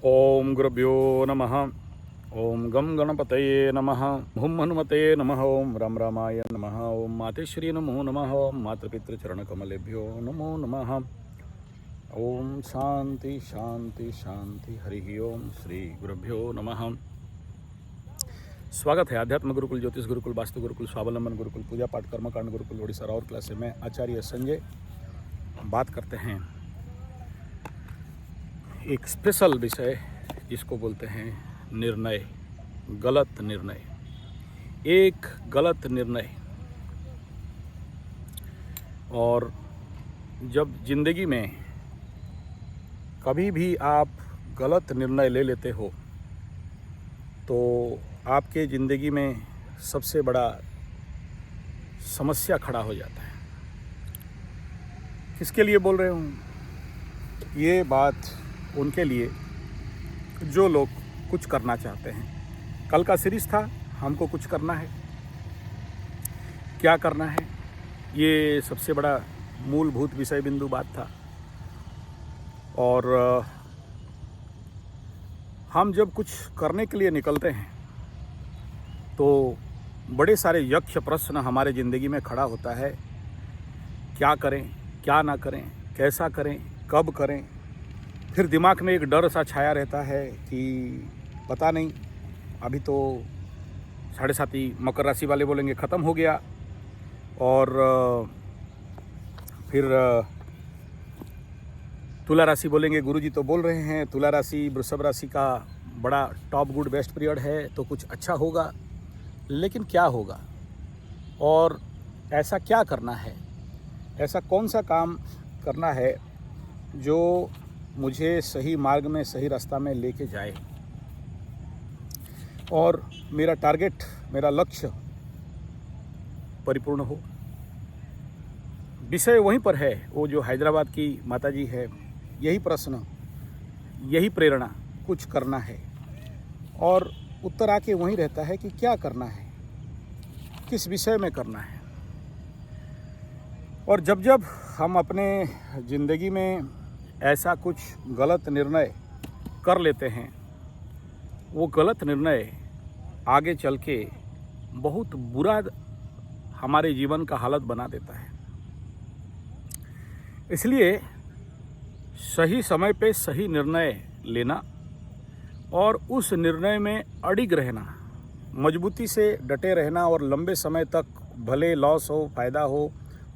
ओम गुरुभ्यो नमः। ओम गम गणपतये नमः। हुम हनुमते नमः। ओम राम रामाय नमः। ओम मातेश्वरी नमो नमः। ओम मातृपितृचरणकमलेभ्यो नमो नमः। ओम शांति शांति शांति। हरि ओम। श्री गुरुभ्यो नमः। स्वागत है आध्यात्म गुरुकुल, ज्योतिष गुरुकुल, वास्तु गुरुकुल, स्वावलंबन गुरुकुल, पूजा पाठ कर्मकांड गुरुकुल ओडिशा और क्लास में आचार्य संजय बात करते हैं एक स्पेशल विषय जिसको बोलते हैं निर्णय, गलत निर्णय। एक गलत निर्णय, और जब जिंदगी में कभी भी आप गलत निर्णय ले लेते हो तो आपके ज़िंदगी में सबसे बड़ा समस्या खड़ा हो जाता है। किसके लिए बोल रहे हूँ? ये बात उनके लिए जो लोग कुछ करना चाहते हैं। कल का सीरीज़ था हमको कुछ करना है, क्या करना है, ये सबसे बड़ा मूलभूत विषय बिंदु बात था। और हम जब कुछ करने के लिए निकलते हैं तो बड़े सारे यक्ष प्रश्न हमारे ज़िंदगी में खड़ा होता है। क्या करें, क्या ना करें, कैसा करें, कब करें। फिर दिमाग में एक डर सा छाया रहता है कि पता नहीं, अभी तो 7.5 मकर राशि वाले बोलेंगे ख़त्म हो गया, और फिर तुला राशि बोलेंगे गुरुजी तो बोल रहे हैं तुला राशि वृषभ राशि का बड़ा टॉप गुड बेस्ट पीरियड है तो कुछ अच्छा होगा। लेकिन क्या होगा और ऐसा क्या करना है, ऐसा कौन सा काम करना है जो मुझे सही मार्ग में, सही रास्ता में लेके जाए और मेरा टारगेट, मेरा लक्ष्य परिपूर्ण हो। विषय वहीं पर है, वो जो हैदराबाद की माताजी है, यही प्रश्न, यही प्रेरणा, कुछ करना है। और उत्तर आके वहीं रहता है कि क्या करना है, किस विषय में करना है। और जब जब हम अपने ज़िंदगी में ऐसा कुछ गलत निर्णय कर लेते हैं, वो गलत निर्णय आगे चल के बहुत बुरा हमारे जीवन का हालत बना देता है। इसलिए सही समय पे सही निर्णय लेना और उस निर्णय में अडिग रहना, मजबूती से डटे रहना और लंबे समय तक भले लॉस हो फ़ायदा हो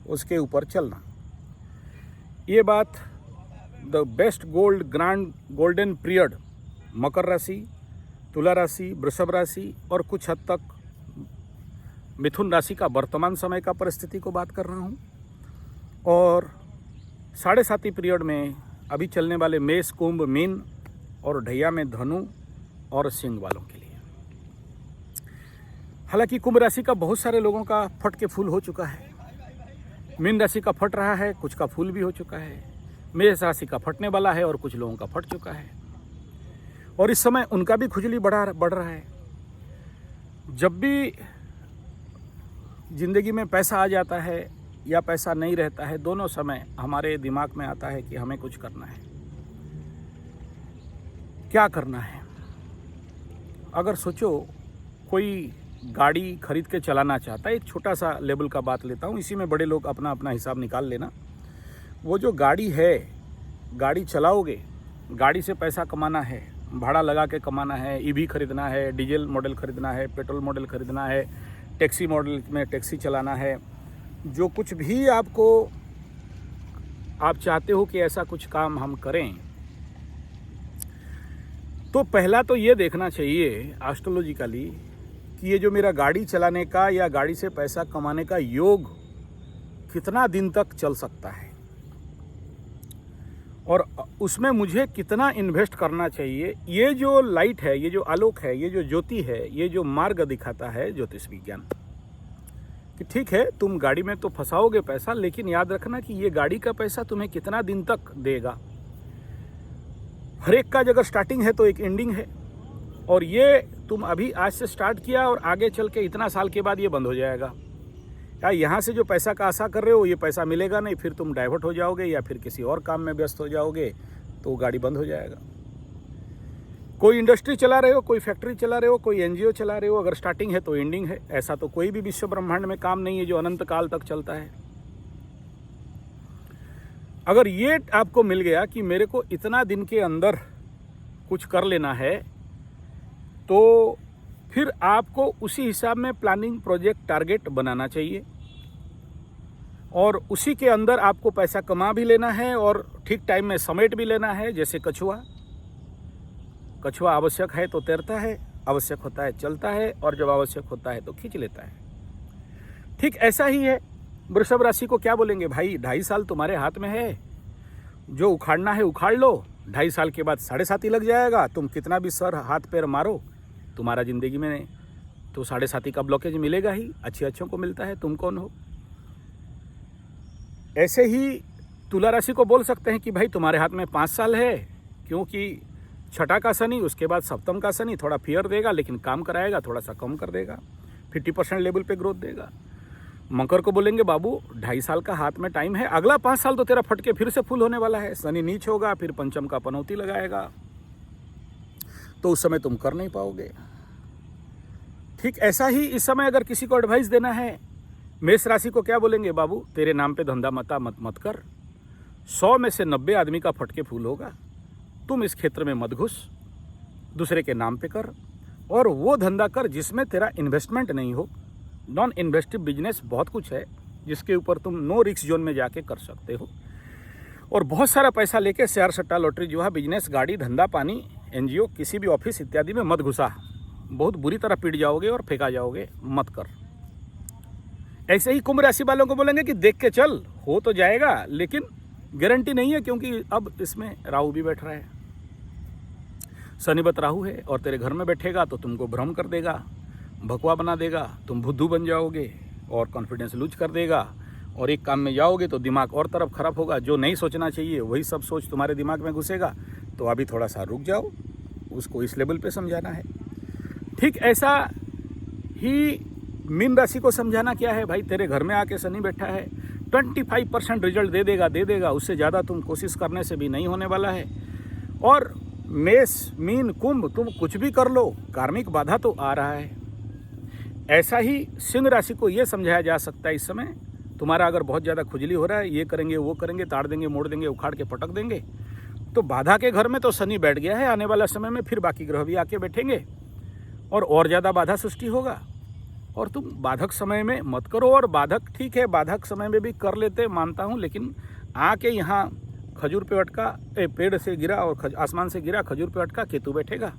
उसके ऊपर चलना, ये बात द बेस्ट गोल्डन पीरियड मकर राशि, तुला राशि, वृषभ राशि और कुछ हद तक मिथुन राशि का वर्तमान समय का परिस्थिति को बात कर रहा हूँ, और 7.5 पीरियड में अभी चलने वाले मेष, कुंभ, मीन और ढैया में धनु और सिंह वालों के लिए। हालांकि कुंभ राशि का बहुत सारे लोगों का फट के फूल हो चुका है, मीन राशि का फट रहा है, कुछ का फूल भी हो चुका है, मेष राशि का फटने वाला है और कुछ लोगों का फट चुका है, और इस समय उनका भी खुजली बढ़ रहा है। जब भी जिंदगी में पैसा आ जाता है या पैसा नहीं रहता है, दोनों समय हमारे दिमाग में आता है कि हमें कुछ करना है। क्या करना है? अगर सोचो कोई गाड़ी खरीद के चलाना चाहता है, एक छोटा सा लेवल का बात लेता हूँ, इसी में बड़े लोग अपना अपना हिसाब निकाल लेना। वो जो गाड़ी है, गाड़ी चलाओगे, गाड़ी से पैसा कमाना है, भाड़ा लगा के कमाना है, ईवी खरीदना है, डीजल मॉडल खरीदना है, पेट्रोल मॉडल खरीदना है, टैक्सी मॉडल में टैक्सी चलाना है, जो कुछ भी आप चाहते हो कि ऐसा कुछ काम हम करें, तो पहला तो ये देखना चाहिए एस्ट्रोलॉजिकली कि ये जो मेरा गाड़ी चलाने का या गाड़ी से पैसा कमाने का योग कितना दिन तक चल सकता है और उसमें मुझे कितना इन्वेस्ट करना चाहिए। ये जो लाइट है, ये जो आलोक है, ये जो ज्योति है, ये जो मार्ग दिखाता है ज्योतिष विज्ञान, कि ठीक है तुम गाड़ी में तो फंसाओगे पैसा, लेकिन याद रखना कि ये गाड़ी का पैसा तुम्हें कितना दिन तक देगा। हर एक का अगर स्टार्टिंग है तो एक एंडिंग है, और ये तुम अभी आज से स्टार्ट किया और आगे चल के इतना साल के बाद ये बंद हो जाएगा। या यहाँ से जो पैसा का आशा कर रहे हो ये पैसा मिलेगा नहीं, फिर तुम डाइवर्ट हो जाओगे या फिर किसी और काम में व्यस्त हो जाओगे तो गाड़ी बंद हो जाएगा। कोई इंडस्ट्री चला रहे हो, कोई फैक्ट्री चला रहे हो, कोई एनजीओ चला रहे हो, अगर स्टार्टिंग है तो एंडिंग है। ऐसा तो कोई भी विश्व ब्रह्मांड में काम नहीं है जो अनंत काल तक चलता है। अगर ये आपको मिल गया कि मेरे को इतना दिन के अंदर कुछ कर लेना है, तो फिर आपको उसी हिसाब में प्लानिंग, प्रोजेक्ट, टारगेट बनाना चाहिए और उसी के अंदर आपको पैसा कमा भी लेना है और ठीक टाइम में समेट भी लेना है। जैसे कछुआ आवश्यक है तो तैरता है, आवश्यक होता है चलता है, और जब आवश्यक होता है तो खींच लेता है। ठीक ऐसा ही है। वृषभ राशि को क्या बोलेंगे, भाई 2.5 साल तुम्हारे हाथ में है, जो उखाड़ना है उखाड़ लो। 2.5 साल के बाद 7.5 लग जाएगा। तुम कितना भी सर हाथ पैर मारो, तुम्हारा जिंदगी में तो 7.5 का ब्लॉकेज मिलेगा ही। अच्छों को मिलता है, तुम कौन हो। ऐसे ही तुला राशि को बोल सकते हैं कि भाई तुम्हारे हाथ में 5 साल है, क्योंकि छठा का शनि, उसके बाद सप्तम का शनि थोड़ा फियर देगा, लेकिन काम कराएगा, थोड़ा सा कम कर देगा, 50% लेवल पे ग्रोथ देगा। मकर को बोलेंगे बाबू 2.5 साल का हाथ में टाइम है, अगला 5 साल तो तेरा फटके फिर से फुल होने वाला है। शनि नीच होगा, फिर पंचम का पनौती लगाएगा, तो उस समय तुम कर नहीं पाओगे। ठीक ऐसा ही इस समय अगर किसी को एडवाइस देना है, मेष राशि को क्या बोलेंगे, बाबू तेरे नाम पे धंधा मत कर, 100 में से 90 आदमी का फटके फूल होगा, तुम इस क्षेत्र में मत घुस, दूसरे के नाम पे कर और वो धंधा कर जिसमें तेरा इन्वेस्टमेंट नहीं हो। नॉन इन्वेस्टिव बिजनेस बहुत कुछ है जिसके ऊपर तुम नो रिस्क जोन में जाके कर सकते हो, और बहुत सारा पैसा लेके शेयर सट्टा लॉटरी जुआ बिजनेस गाड़ी धंधा पानी एनजीओ किसी भी ऑफिस इत्यादि में मत घुसा, बहुत बुरी तरह पीट जाओगे और फेंका जाओगे, मत कर। ऐसे ही कुंभ राशि वालों को बोलेंगे कि देख के चल, हो तो जाएगा लेकिन गारंटी नहीं है, क्योंकि अब इसमें राहु भी बैठ रहा है। शनिवत राहु है और तेरे घर में बैठेगा तो तुमको भ्रम कर देगा, भकवा बना देगा, तुम बुद्धू बन जाओगे और कॉन्फिडेंस लूज कर देगा, और एक काम में जाओगे तो दिमाग और तरफ खराब होगा, जो नहीं सोचना चाहिए वही सब सोच तुम्हारे दिमाग में घुसेगा। तो अभी थोड़ा सा रुक जाओ, उसको इस लेवल पे समझाना है। ठीक ऐसा ही मीन राशि को समझाना क्या है, भाई तेरे घर में आके शनि बैठा है, 25% रिजल्ट दे देगा, उससे ज़्यादा तुम कोशिश करने से भी नहीं होने वाला है। और मेष मीन कुंभ तुम कुछ भी कर लो, कार्मिक बाधा तो आ रहा है। ऐसा ही सिंह राशि को ये समझाया जा सकता है, इस समय तुम्हारा अगर बहुत ज़्यादा खुजली हो रहा है, ये करेंगे वो करेंगे, ताड़ देंगे मोड़ देंगे उखाड़ के पटक देंगे, तो बाधा के घर में तो शनि बैठ गया है, आने वाला समय में फिर बाकी ग्रह भी आके बैठेंगे और ज़्यादा बाधा सृष्टि होगा, और तुम बाधक समय में मत करो। और बाधक ठीक है, बाधक समय में भी कर लेते मानता हूँ, लेकिन आके यहाँ खजूर पे अटका, पेड़ से गिरा और आसमान से गिरा, खजूर पे अटका, केतु बैठेगा,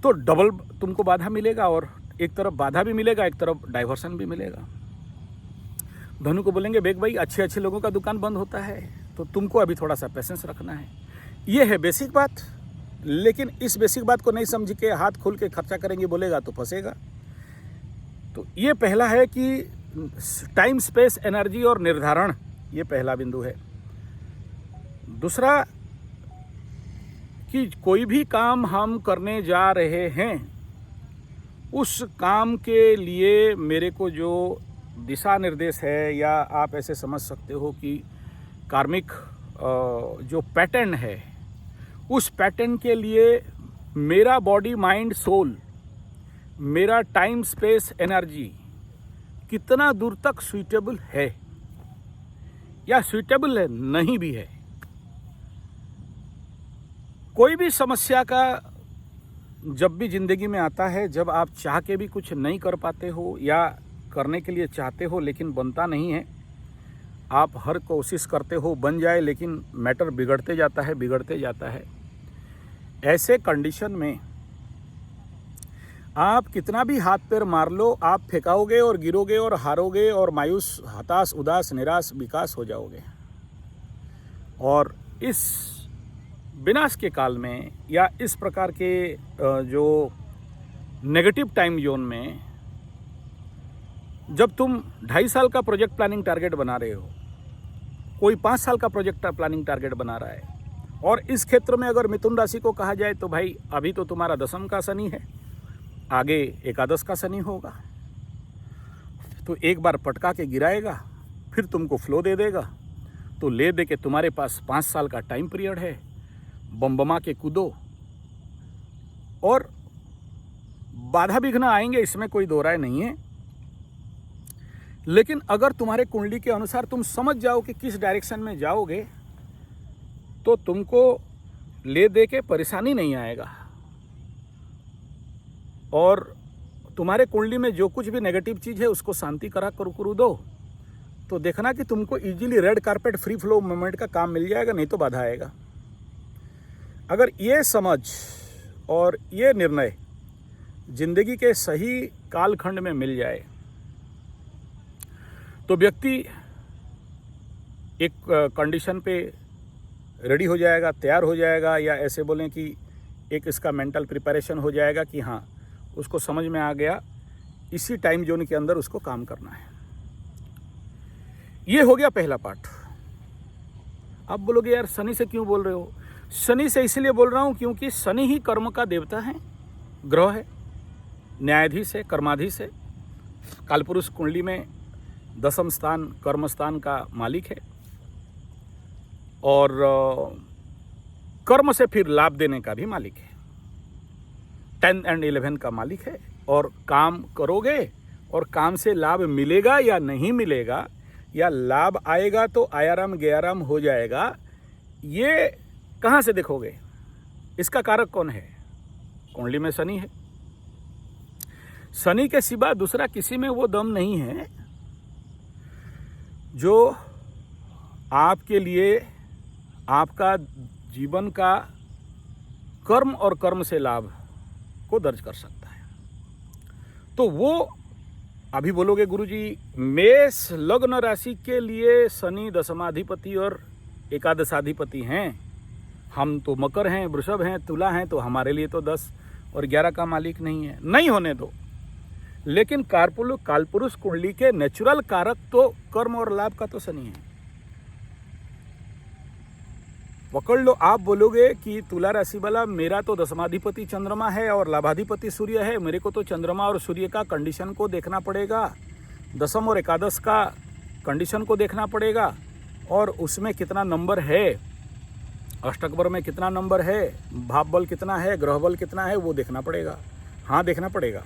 तो डबल तुमको बाधा मिलेगा, और एक तरफ बाधा भी मिलेगा, एक तरफ डाइवर्सन भी मिलेगा। धनु को बोलेंगे बेग भाई अच्छे लोगों का दुकान बंद होता है, तो तुमको अभी थोड़ा सा पेशेंस रखना है। ये है बेसिक बात, लेकिन इस बेसिक बात को नहीं समझ के हाथ खोल के खर्चा करेंगे बोलेगा तो फंसेगा। तो ये पहला है कि टाइम, स्पेस, एनर्जी और निर्धारण, ये पहला बिंदु है। दूसरा कि कोई भी काम हम करने जा रहे हैं, उस काम के लिए मेरे को जो दिशा निर्देश है, या आप ऐसे समझ सकते हो कि कार्मिक जो पैटर्न है, उस पैटर्न के लिए मेरा बॉडी माइंड सोल, मेरा टाइम स्पेस एनर्जी कितना दूर तक सूटेबल है, या सूटेबल है नहीं भी है। कोई भी समस्या का जब भी जिंदगी में आता है, जब आप चाह के भी कुछ नहीं कर पाते हो या करने के लिए चाहते हो लेकिन बनता नहीं है, आप हर कोशिश करते हो बन जाए, लेकिन मैटर बिगड़ते जाता है। ऐसे कंडीशन में आप कितना भी हाथ पैर मार लो, आप फेंकाओगे और गिरोगे और हारोगे और मायूस, हताश, उदास, निराश, विकास हो जाओगे। और इस विनाश के काल में या इस प्रकार के जो नेगेटिव टाइम जोन में, जब तुम 2.5 साल का प्रोजेक्ट प्लानिंग टारगेट बना रहे हो, कोई 5 साल का प्रोजेक्ट प्लानिंग टारगेट बना रहा है, और इस क्षेत्र में अगर मिथुन राशि को कहा जाए तो भाई अभी तो तुम्हारा 10वीं का शनि है, आगे एकादश का शनि होगा, तो एक बार पटका के गिराएगा, फिर तुमको फ्लो दे देगा, तो ले दे के तुम्हारे पास 5 साल का टाइम पीरियड है, बम बमा के कूदो, और बाधा विघ्न आएंगे, इसमें कोई दो राय नहीं है। लेकिन अगर तुम्हारे कुंडली के अनुसार तुम समझ जाओ कि किस डायरेक्शन में जाओगे तो तुमको ले दे के परेशानी नहीं आएगा। और तुम्हारे कुंडली में जो कुछ भी नेगेटिव चीज़ है उसको शांति करा करू दो, तो देखना कि तुमको easily red carpet free flow movement का काम मिल जाएगा, नहीं तो बाधा आएगा। अगर ये समझ और ये निर्णय जिंदगी के सही कालखंड में मिल जाए तो व्यक्ति एक कंडीशन पे रेडी हो जाएगा, तैयार हो जाएगा, या ऐसे बोलें कि एक इसका मेंटल प्रिपरेशन हो जाएगा कि हाँ उसको समझ में आ गया, इसी टाइम जोन के अंदर उसको काम करना है। ये हो गया पहला पार्ट। आप बोलोगे यार शनि से क्यों बोल रहे हो? शनि से इसलिए बोल रहा हूँ क्योंकि शनि ही कर्म का देवता है, ग्रह है, न्यायाधीश है, कर्माधीश है। कालपुरुष कुंडली में दसम स्थान कर्म स्थान का मालिक है और कर्म से फिर लाभ देने का भी मालिक है, 10 और 11 का मालिक है। और काम करोगे और काम से लाभ मिलेगा या नहीं मिलेगा, या लाभ आएगा तो आयाराम गयाराम हो जाएगा, ये कहाँ से देखोगे? इसका कारक कौन है? कुंडली में शनि है। शनि के सिवा दूसरा किसी में वो दम नहीं है जो आपके लिए आपका जीवन का कर्म और कर्म से लाभ को दर्ज कर सकता है। तो वो अभी बोलोगे गुरुजी मेष लग्न राशि के लिए शनि दशमाधिपति और एकादशाधिपति हैं, हम तो मकर हैं, वृषभ हैं, तुला हैं, तो हमारे लिए तो 10 और 11 का मालिक नहीं है। नहीं होने दो, लेकिन कालपुरुष कुंडली के नेचुरल कारक तो कर्म और लाभ का तो शनि है। पकड़ लो। आप बोलोगे कि तुला राशि वाला मेरा तो दशमाधिपति चंद्रमा है और लाभाधिपति सूर्य है, मेरे को तो चंद्रमा और सूर्य का कंडीशन को देखना पड़ेगा, दशम और एकादश का कंडीशन को देखना पड़ेगा, और उसमें कितना नंबर है, अष्टकवर में कितना नंबर है, भाव बल कितना है, ग्रह बल कितना है, वो देखना पड़ेगा। हाँ देखना पड़ेगा,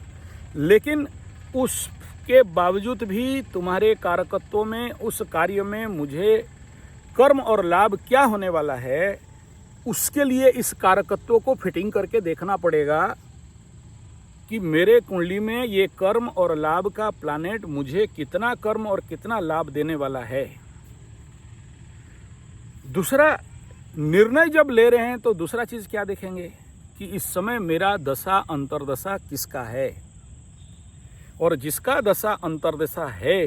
लेकिन उसके बावजूद भी तुम्हारे कारकत्वों में, उस कार्य में मुझे कर्म और लाभ क्या होने वाला है, उसके लिए इस कारकत्व को फिटिंग करके देखना पड़ेगा कि मेरे कुंडली में ये कर्म और लाभ का प्लैनेट मुझे कितना कर्म और कितना लाभ देने वाला है। दूसरा निर्णय जब ले रहे हैं तो दूसरा चीज क्या देखेंगे कि इस समय मेरा दशा अंतर्दशा किसका है, और जिसका दशा अंतर्दशा है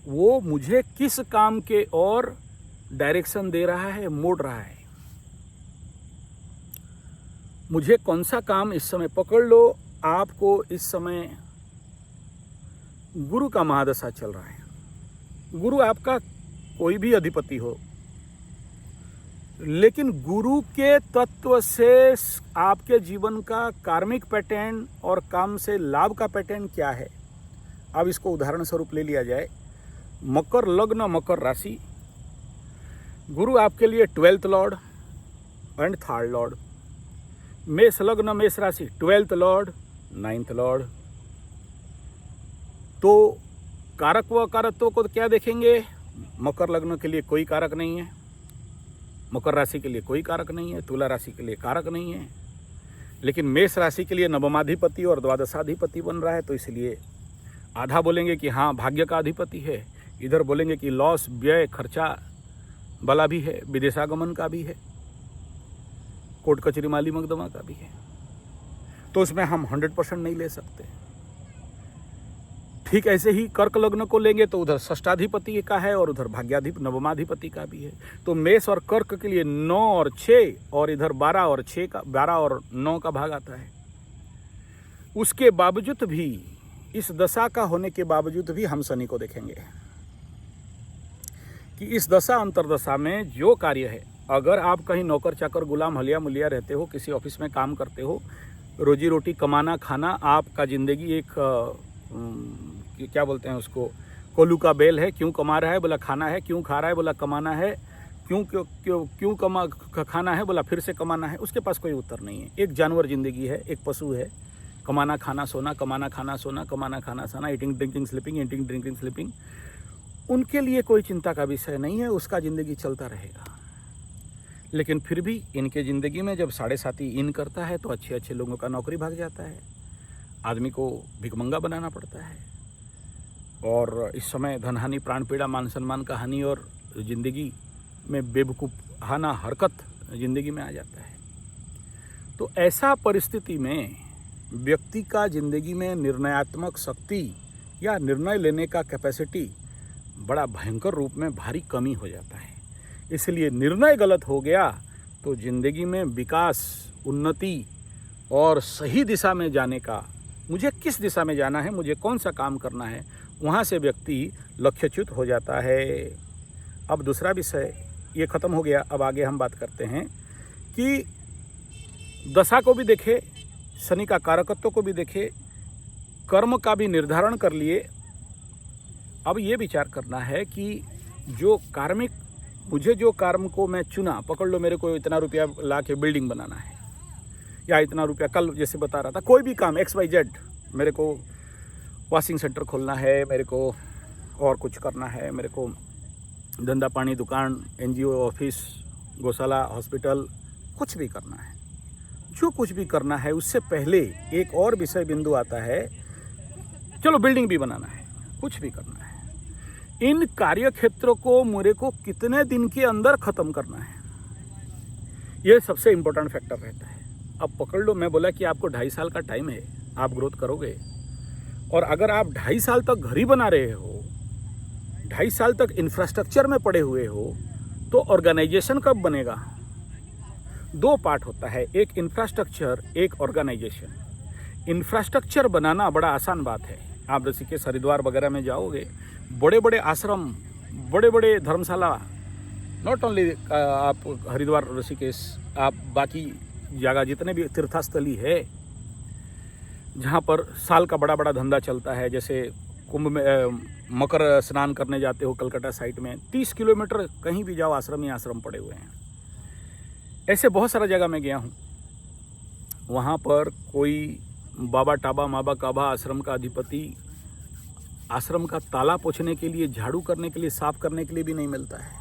वो मुझे किस काम के और डायरेक्शन दे रहा है, मोड़ रहा है। मुझे कौन सा काम इस समय, पकड़ लो आपको इस समय गुरु का महादशा चल रहा है। गुरु आपका कोई भी अधिपति हो, लेकिन गुरु के तत्व से आपके जीवन का कार्मिक पैटर्न और काम से लाभ का पैटर्न क्या है। अब इसको उदाहरण स्वरूप ले लिया जाए। मकर लग्न, मकर राशि, गुरु आपके लिए 12th Lord and 3rd Lord. मेष लग्न, मेष राशि, 12th लॉर्ड, 9th लॉर्ड। तो कारक व कारकत्व को क्या देखेंगे? मकर लग्न के लिए कोई कारक नहीं है, मकर राशि के लिए कोई कारक नहीं है, तुला राशि के लिए कारक नहीं है, लेकिन मेष राशि के लिए नवमाधिपति और द्वादशाधिपति बन रहा है, तो इसलिए आधा बोलेंगे कि हाँ भाग्य का अधिपति है, इधर बोलेंगे कि लॉस, व्यय, खर्चा वाला भी है, विदेशागमन का भी है, कोर्ट कचहरी माली मकदमा का भी है। तो उसमें हम 100% नहीं ले सकते। ठीक ऐसे ही कर्क लग्न को लेंगे तो उधर षष्ठाधिपति का है और उधर भाग्याधिपति नवमाधिपति का भी है। तो मेष और कर्क के लिए 9 और 6 और इधर 12 और 6 का 12 और 9 का भाग आता है। उसके बावजूद भी, इस दशा का होने के बावजूद भी हम शनि को देखेंगे कि इस दशा अंतरदशा में जो कार्य है, अगर आप कहीं नौकर चाकर गुलाम हलिया मुलिया रहते हो, किसी ऑफिस में काम करते हो, रोजी रोटी कमाना खाना, आपका ज़िंदगी एक क्या बोलते हैं उसको, कोल्हू का बेल है। क्यों कमा रहा है? बोला खाना है। क्यों खा रहा है? बोला कमाना है। क्यों क्यों क्यों क्यों खाना है, बोला फिर से कमाना है। उसके पास कोई उत्तर नहीं है। एक जानवर जिंदगी है, एक पशु है, कमाना खाना सोना, कमाना खाना सोना, कमाना खाना सोना, eating drinking sleeping, eating drinking sleeping. उनके लिए कोई चिंता का विषय नहीं है, उसका ज़िंदगी चलता रहेगा। लेकिन फिर भी इनके ज़िंदगी में जब 7.5 इन करता है तो अच्छे अच्छे लोगों का नौकरी भाग जाता है, आदमी को भिखमंगा बनाना पड़ता है। और इस समय धन हानि, प्राण पीड़ा, मान सम्मान का हानि और ज़िंदगी में बेवकूफ़ाना हरकत ज़िंदगी में आ जाता है। तो ऐसा परिस्थिति में व्यक्ति का ज़िंदगी में निर्णयात्मक शक्ति या निर्णय लेने का कैपेसिटी बड़ा भयंकर रूप में भारी कमी हो जाता है। इसलिए निर्णय गलत हो गया तो ज़िंदगी में विकास, उन्नति और सही दिशा में जाने का, मुझे किस दिशा में जाना है, मुझे कौन सा काम करना है, वहाँ से व्यक्ति लक्ष्यच्युत हो जाता है। अब दूसरा विषय ये ख़त्म हो गया। अब आगे हम बात करते हैं कि दशा को भी देखे, शनि का कारकत्व को भी देखे, कर्म का भी निर्धारण कर लिए। अब ये विचार करना है कि जो कार्मिक, मुझे जो कर्म को मैं चुना, पकड़ लो मेरे को इतना रुपया ला के बिल्डिंग बनाना है, या इतना रुपया, कल जैसे बता रहा था, कोई भी काम XYZ, मेरे को वॉशिंग सेंटर खोलना है, मेरे को और कुछ करना है, मेरे को धंधा पानी, दुकान, NGO ऑफिस, गौशाला, हॉस्पिटल, कुछ भी करना है। जो कुछ भी करना है उससे पहले एक और विषय बिंदु आता है, चलो बिल्डिंग भी बनाना है, कुछ भी करना है, इन कार्य क्षेत्रों को मेरे को कितने दिन के अंदर ख़त्म करना है, ये सबसे इम्पोर्टेंट फैक्टर रहता है। अब पकड़ लो, मैं बोला कि आपको 2.5 साल का टाइम है, आप ग्रोथ करोगे। और अगर आप 2.5 साल तक घर ही बना रहे हो, 2.5 साल तक इंफ्रास्ट्रक्चर में पड़े हुए हो, तो ऑर्गेनाइजेशन कब बनेगा? 2 पार्ट होता है, एक इंफ्रास्ट्रक्चर, एक ऑर्गेनाइजेशन। इंफ्रास्ट्रक्चर बनाना बड़ा आसान बात है। आप ऋषिकेश, हरिद्वार वगैरह में जाओगे, बड़े बड़े आश्रम, बड़े बड़े धर्मशाला, नॉट ओनली आप हरिद्वार, ऋषिकेश, आप बाकी जगह जितने भी तीर्थस्थली है जहाँ पर साल का बड़ा बड़ा धंधा चलता है, जैसे कुंभ में मकर स्नान करने जाते हो कलकत्ता साइड में, 30 किलोमीटर कहीं भी जाओ आश्रम ही आश्रम पड़े हुए हैं। ऐसे बहुत सारा जगह मैं गया हूँ, वहाँ पर कोई बाबा टाबा, माबा काबा आश्रम का अधिपति आश्रम का ताला पोंछने के लिए, झाड़ू करने के लिए, साफ करने के लिए भी नहीं मिलता है।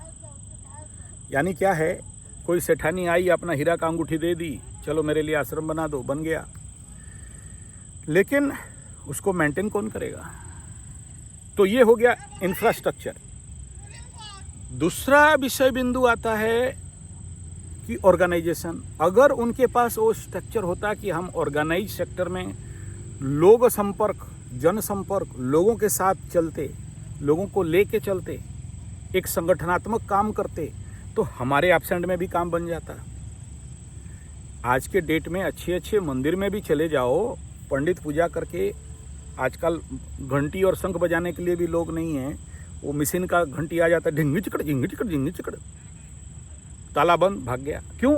यानी क्या है, कोई सेठानी आई, अपना हीरा का अंगूठी दे दी, चलो मेरे लिए आश्रम बना दो, बन गया। लेकिन उसको मेंटेन कौन करेगा? तो ये हो गया इंफ्रास्ट्रक्चर। दूसरा विषय बिंदु आता है कि ऑर्गेनाइजेशन। अगर उनके पास वो स्ट्रक्चर होता कि हम ऑर्गेनाइज सेक्टर में लोग संपर्क, जनसंपर्क, लोगों के साथ चलते, लोगों को लेके चलते, एक संगठनात्मक काम करते, तो हमारे एब्सेंट में भी काम बन जाता। आज के डेट में अच्छे अच्छे मंदिर में भी चले जाओ, पंडित पूजा करके, आजकल घंटी और शंख बजाने के लिए भी लोग नहीं हैं, वो मशीन का घंटी आ जाता है, ढिंगी चिकड़ झिंगी चिकड़ झिंगी चिकड़, ताला बंद, भाग गया। क्यों?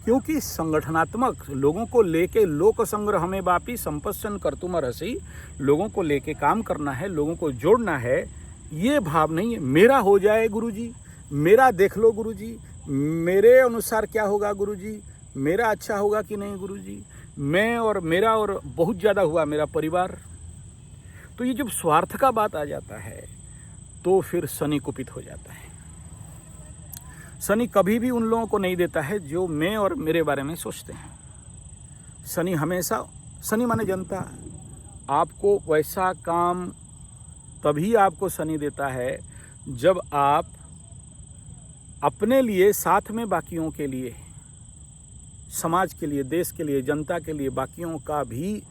क्योंकि संगठनात्मक, लोगों को लेके, लोक संग्रह हमें वापी संपस्सन कर्तुम रसी, लोगों को लेके काम करना है, लोगों को जोड़ना है, ये भाव नहीं है। मेरा हो जाए गुरुजी, मेरा देख लो गुरुजी, मेरे अनुसार क्या होगा गुरुजी, मेरा अच्छा होगा कि नहीं गुरुजी, मैं और मेरा और बहुत ज़्यादा हुआ मेरा परिवार। तो ये जब स्वार्थ का बात आ जाता है तो फिर शनि कुपित हो जाता है। शनि कभी भी उन लोगों को नहीं देता है जो मैं और मेरे बारे में सोचते हैं। शनि हमेशा, शनि माने जनता, आपको वैसा काम तभी आपको शनि देता है जब आप अपने लिए, साथ में बाकियों के लिए, समाज के लिए, देश के लिए, जनता के लिए, बाकियों का भी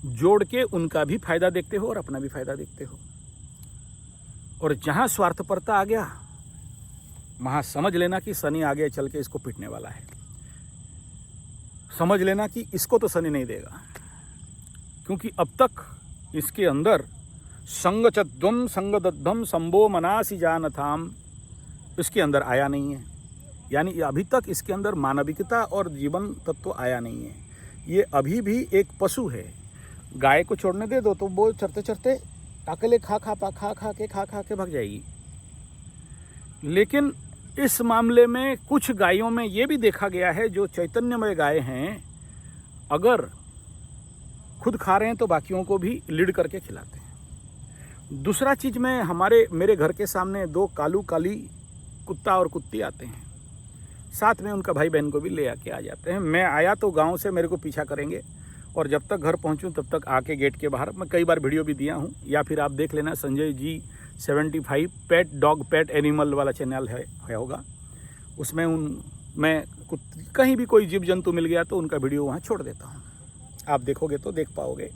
जोड़ के उनका भी फायदा देखते हो और अपना भी फायदा देखते हो। और जहाँ स्वार्थपरता आ गया, वहाँ समझ लेना कि शनि आगे चल के इसको पीटने वाला है। समझ लेना कि इसको तो शनि नहीं देगा, क्योंकि अब तक इसके अंदर संगचद्वम संगदद्धम संभो मनासी जानथाम इसके अंदर आया नहीं है। यानी अभी तक इसके अंदर मानविकता और जीवन तत्व आया नहीं है। ये अभी भी एक पशु है। गाय को छोड़ने दे दो तो वो चरते चरते अकेले खा के भाग जाएगी। लेकिन इस मामले में कुछ गायों में ये भी देखा गया है, जो चैतन्यमय गाय हैं, अगर खुद खा रहे हैं तो बाकियों को भी लीड करके खिलाते हैं। दूसरा चीज़ में मेरे घर के सामने 2 कालू काली कुत्ता और कुत्ती आते हैं, साथ में उनका भाई बहन को भी ले आके आ जाते हैं। मैं आया तो गांव से मेरे को पीछा करेंगे, और जब तक घर पहुंचूं तब तक आके गेट के बाहर, मैं कई बार वीडियो भी दिया हूं, या फिर आप देख लेना Sanjay ji 75 pet dog pet animal वाला चैनल है होगा, उसमें मैं कहीं भी कोई जीव जंतु मिल गया तो उनका वीडियो वहाँ छोड़ देता हूँ। आप देखोगे तो देख पाओगे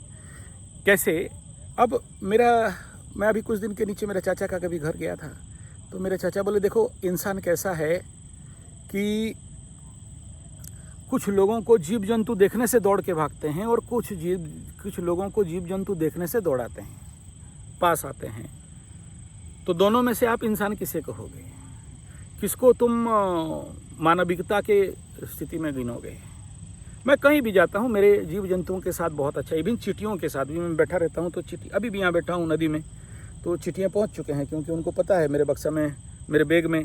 कैसे। अब मैं अभी कुछ दिन के नीचे मेरे चाचा का कभी घर गया था, तो मेरे चाचा बोले देखो इंसान कैसा है कि कुछ लोगों को जीव जंतु देखने से दौड़ के भागते हैं, और कुछ लोगों को जीव जंतु देखने से दौड़ाते हैं, पास आते हैं। तो दोनों में से आप इंसान किसे कहोगे? किसको तुम मानविकता के स्थिति में गिनोगे? मैं कहीं भी जाता हूँ, मेरे जीव जंतुओं के साथ बहुत अच्छा, इवन चींटियों के साथ भी मैं बैठा रहता हूँ। तो चींटी, अभी भी यहाँ बैठा हूँ नदी में, तो चींटियाँ पहुँच चुके हैं, क्योंकि उनको पता है मेरे बक्सा में, मेरे बैग में